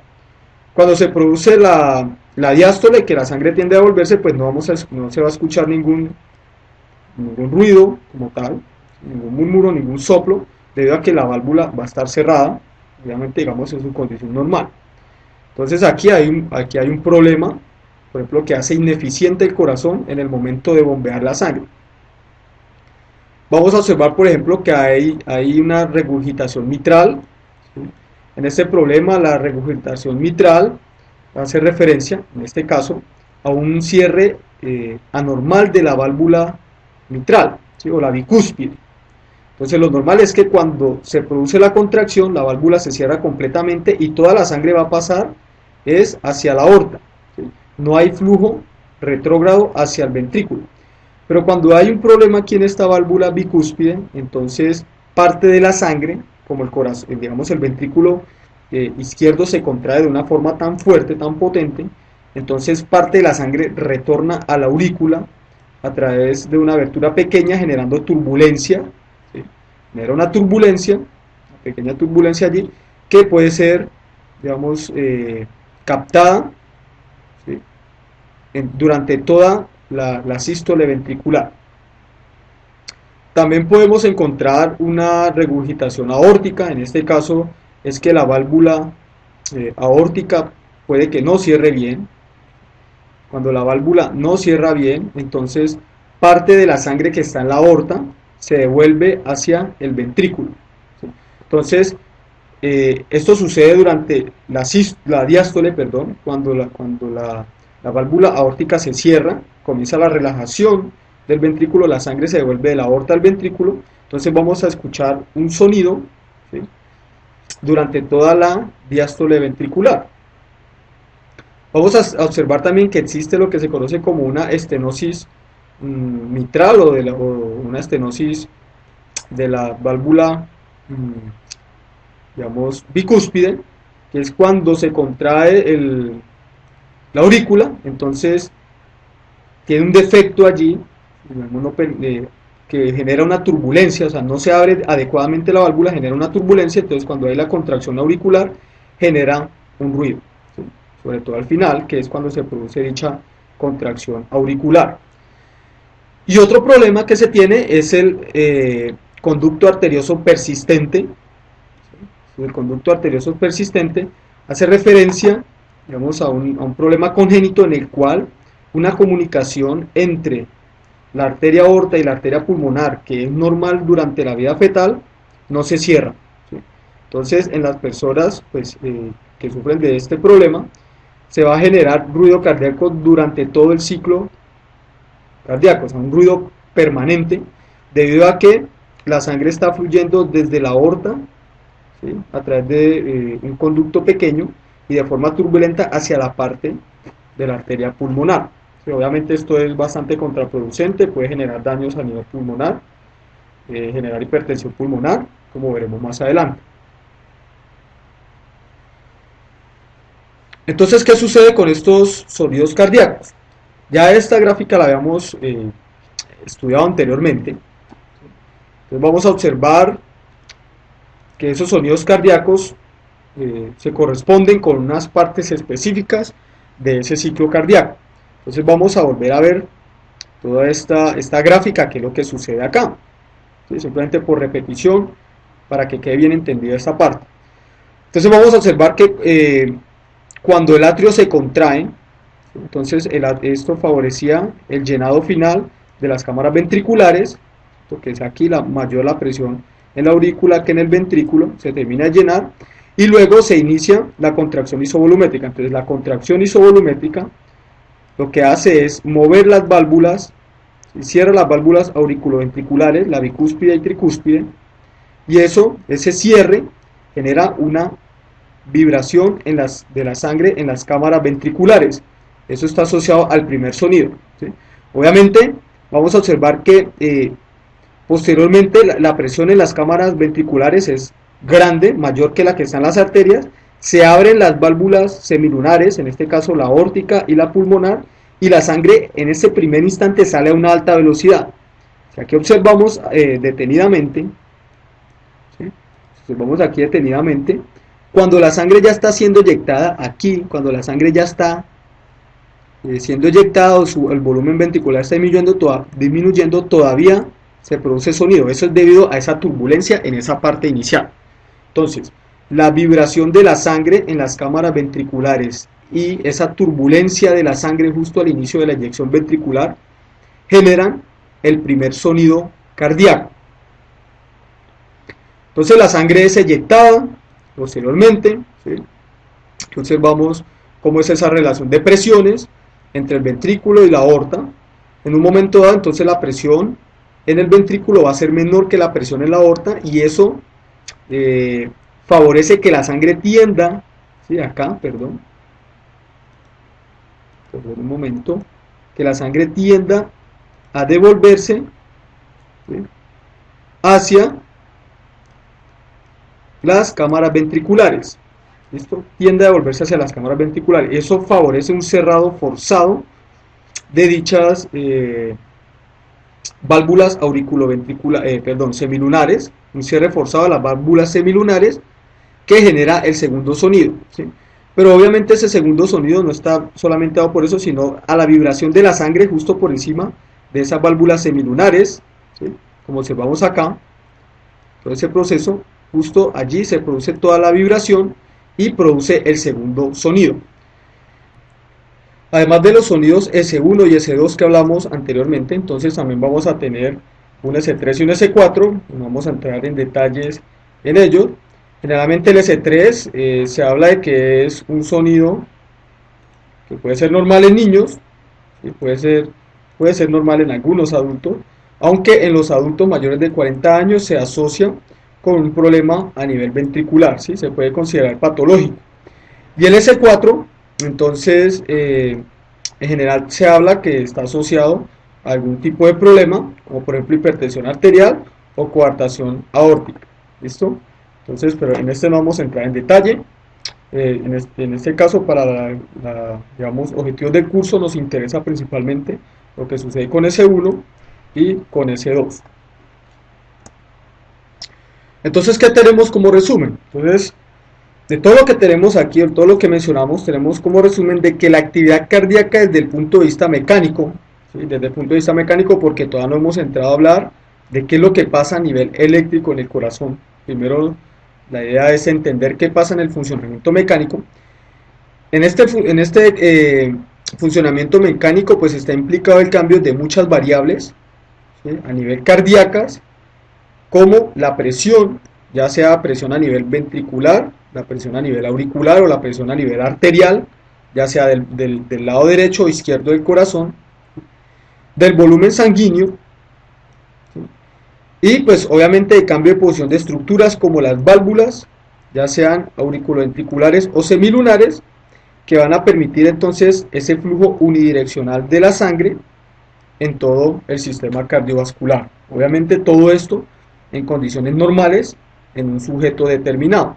Cuando se produce la diástole, que la sangre tiende a volverse, pues no se va a escuchar ningún ruido como tal, ningún murmuro, ningún soplo, debido a que la válvula va a estar cerrada, obviamente, digamos, en su condición normal. Entonces aquí hay un problema, por ejemplo, que hace ineficiente el corazón en el momento de bombear la sangre. Vamos a observar, por ejemplo, que hay una regurgitación mitral, ¿sí? En este problema, la regurgitación mitral hace referencia, en este caso, a un cierre anormal de la válvula mitral, ¿sí?, o la bicúspide. Entonces lo normal es que cuando se produce la contracción, la válvula se cierra completamente y toda la sangre va a pasar es hacia la aorta, ¿sí? No hay flujo retrógrado hacia el ventrículo. Pero cuando hay un problema aquí en esta válvula bicúspide, entonces parte de la sangre, como el corazón, digamos, el ventrículo izquierdo se contrae de una forma tan fuerte, tan potente, entonces parte de la sangre retorna a la aurícula a través de una abertura pequeña, generando turbulencia, ¿sí? Genera una pequeña turbulencia allí, que puede ser, digamos, captada, ¿sí?, durante toda la sístole ventricular. También podemos encontrar una regurgitación aórtica. En este caso es que la válvula aórtica puede que no cierre bien. Cuando la válvula no cierra bien, entonces parte de la sangre que está en la aorta se devuelve hacia el ventrículo, ¿sí? Entonces esto sucede durante la diástole, perdón, cuando la válvula aórtica se cierra, comienza la relajación del ventrículo, la sangre se devuelve de la aorta al ventrículo. Entonces vamos a escuchar un sonido, ¿sí?, durante toda la diástole ventricular. Vamos a observar también que existe lo que se conoce como una estenosis mitral o una estenosis de la válvula, digamos, bicúspide, que es cuando se contrae la aurícula. Entonces tiene un defecto allí, que genera una turbulencia, o sea, no se abre adecuadamente la válvula, genera una turbulencia, entonces cuando hay la contracción auricular genera un ruido, ¿sí? Sobre todo al final, que es cuando se produce dicha contracción auricular. Y otro problema que se tiene es el conducto arterioso persistente. El conducto arterioso persistente hace referencia, digamos, a un problema congénito en el cual una comunicación entre la arteria aorta y la arteria pulmonar, que es normal durante la vida fetal, no se cierra, ¿sí? Entonces, en las personas pues, que sufren de este problema, se va a generar ruido cardíaco durante todo el ciclo cardíaco, o sea, un ruido permanente, debido a que la sangre está fluyendo desde la aorta, ¿sí? A través de un conducto pequeño y de forma turbulenta hacia la parte de la arteria pulmonar. Sí, obviamente esto es bastante contraproducente, puede generar daños a nivel pulmonar, generar hipertensión pulmonar, como veremos más adelante. Entonces, ¿qué sucede con estos sonidos cardíacos? Ya esta gráfica la habíamos estudiado anteriormente. Entonces vamos a observar que esos sonidos cardíacos se corresponden con unas partes específicas de ese ciclo cardíaco. Entonces vamos a volver a ver toda esta gráfica, que es lo que sucede acá, ¿sí? Simplemente por repetición, para que quede bien entendida esta parte. Entonces vamos a observar que cuando el atrio se contrae, entonces esto favorecía el llenado final de las cámaras ventriculares, porque es aquí mayor la presión en la aurícula que en el ventrículo, se termina de llenar, y luego se inicia la contracción isovolumétrica. Entonces la contracción isovolumétrica lo que hace es mover las válvulas, cierra las válvulas auriculoventriculares, la bicúspide y tricúspide, y ese cierre genera una vibración de la sangre en las cámaras ventriculares. Eso está asociado al primer sonido, ¿sí? Obviamente vamos a observar que posteriormente la presión en las cámaras ventriculares es grande, mayor que la que está en las arterias, se abren las válvulas semilunares, en este caso la aórtica y la pulmonar, y la sangre en ese primer instante sale a una alta velocidad. O sea, aquí observamos detenidamente, ¿sí? Observamos aquí detenidamente, cuando la sangre ya está siendo eyectada, aquí, cuando la sangre ya está siendo eyectada, el volumen ventricular está disminuyendo, todavía se produce sonido. Eso es debido a esa turbulencia en esa parte inicial. Entonces, la vibración de la sangre en las cámaras ventriculares y esa turbulencia de la sangre justo al inicio de la eyección ventricular generan el primer sonido cardíaco. Entonces la sangre es eyectada posteriormente, ¿sí? Observamos cómo es esa relación de presiones entre el ventrículo y la aorta. En un momento dado, entonces la presión en el ventrículo va a ser menor que la presión en la aorta, y eso favorece que la sangre tienda, ¿sí? Acá, perdón un momento, que la sangre tienda a devolverse, ¿sí? Hacia las cámaras ventriculares. ¿Listo? Tiende a devolverse hacia las cámaras ventriculares. Eso favorece un cerrado forzado de dichas válvulas semilunares, un cierre forzado de las válvulas semilunares que genera el segundo sonido, ¿sí? Pero obviamente ese segundo sonido no está solamente dado por eso, sino a la vibración de la sangre justo por encima de esas válvulas semilunares, ¿sí? Como observamos acá, todo ese proceso, justo allí se produce toda la vibración y produce el segundo sonido. Además de los sonidos S1 y S2 que hablamos anteriormente, entonces también vamos a tener un S3 y un S4, no vamos a entrar en detalles en ellos. Generalmente el S3 se habla de que es un sonido que puede ser normal en niños, y puede ser normal en algunos adultos, aunque en los adultos mayores de 40 años se asocia con un problema a nivel ventricular, ¿sí? Se puede considerar patológico. Y el S4, entonces, en general se habla que está asociado a algún tipo de problema, como por ejemplo hipertensión arterial o coartación aórtica. ¿Listo? Entonces, pero en este no vamos a entrar en detalle. En este caso, para digamos, objetivos del curso, nos interesa principalmente lo que sucede con S1 y con S2. Entonces, ¿qué tenemos como resumen? Entonces, de todo lo que tenemos aquí, de todo lo que mencionamos, tenemos como resumen de que la actividad cardíaca desde el punto de vista mecánico, ¿sí? Desde el punto de vista mecánico, porque todavía no hemos entrado a hablar de qué es lo que pasa a nivel eléctrico en el corazón. Primero, la idea es entender qué pasa en el funcionamiento mecánico. En este funcionamiento mecánico, pues está implicado el cambio de muchas variables, ¿sí? A nivel cardíacas, como la presión, ya sea presión a nivel ventricular, la presión a nivel auricular o la presión a nivel arterial, ya sea del lado derecho o izquierdo del corazón, del volumen sanguíneo, ¿sí? Y pues obviamente el cambio de posición de estructuras como las válvulas, ya sean auriculoventriculares o semilunares, que van a permitir entonces ese flujo unidireccional de la sangre en todo el sistema cardiovascular. Obviamente todo esto en condiciones normales en un sujeto determinado.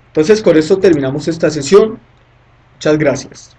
Entonces con esto terminamos esta sesión. Muchas gracias.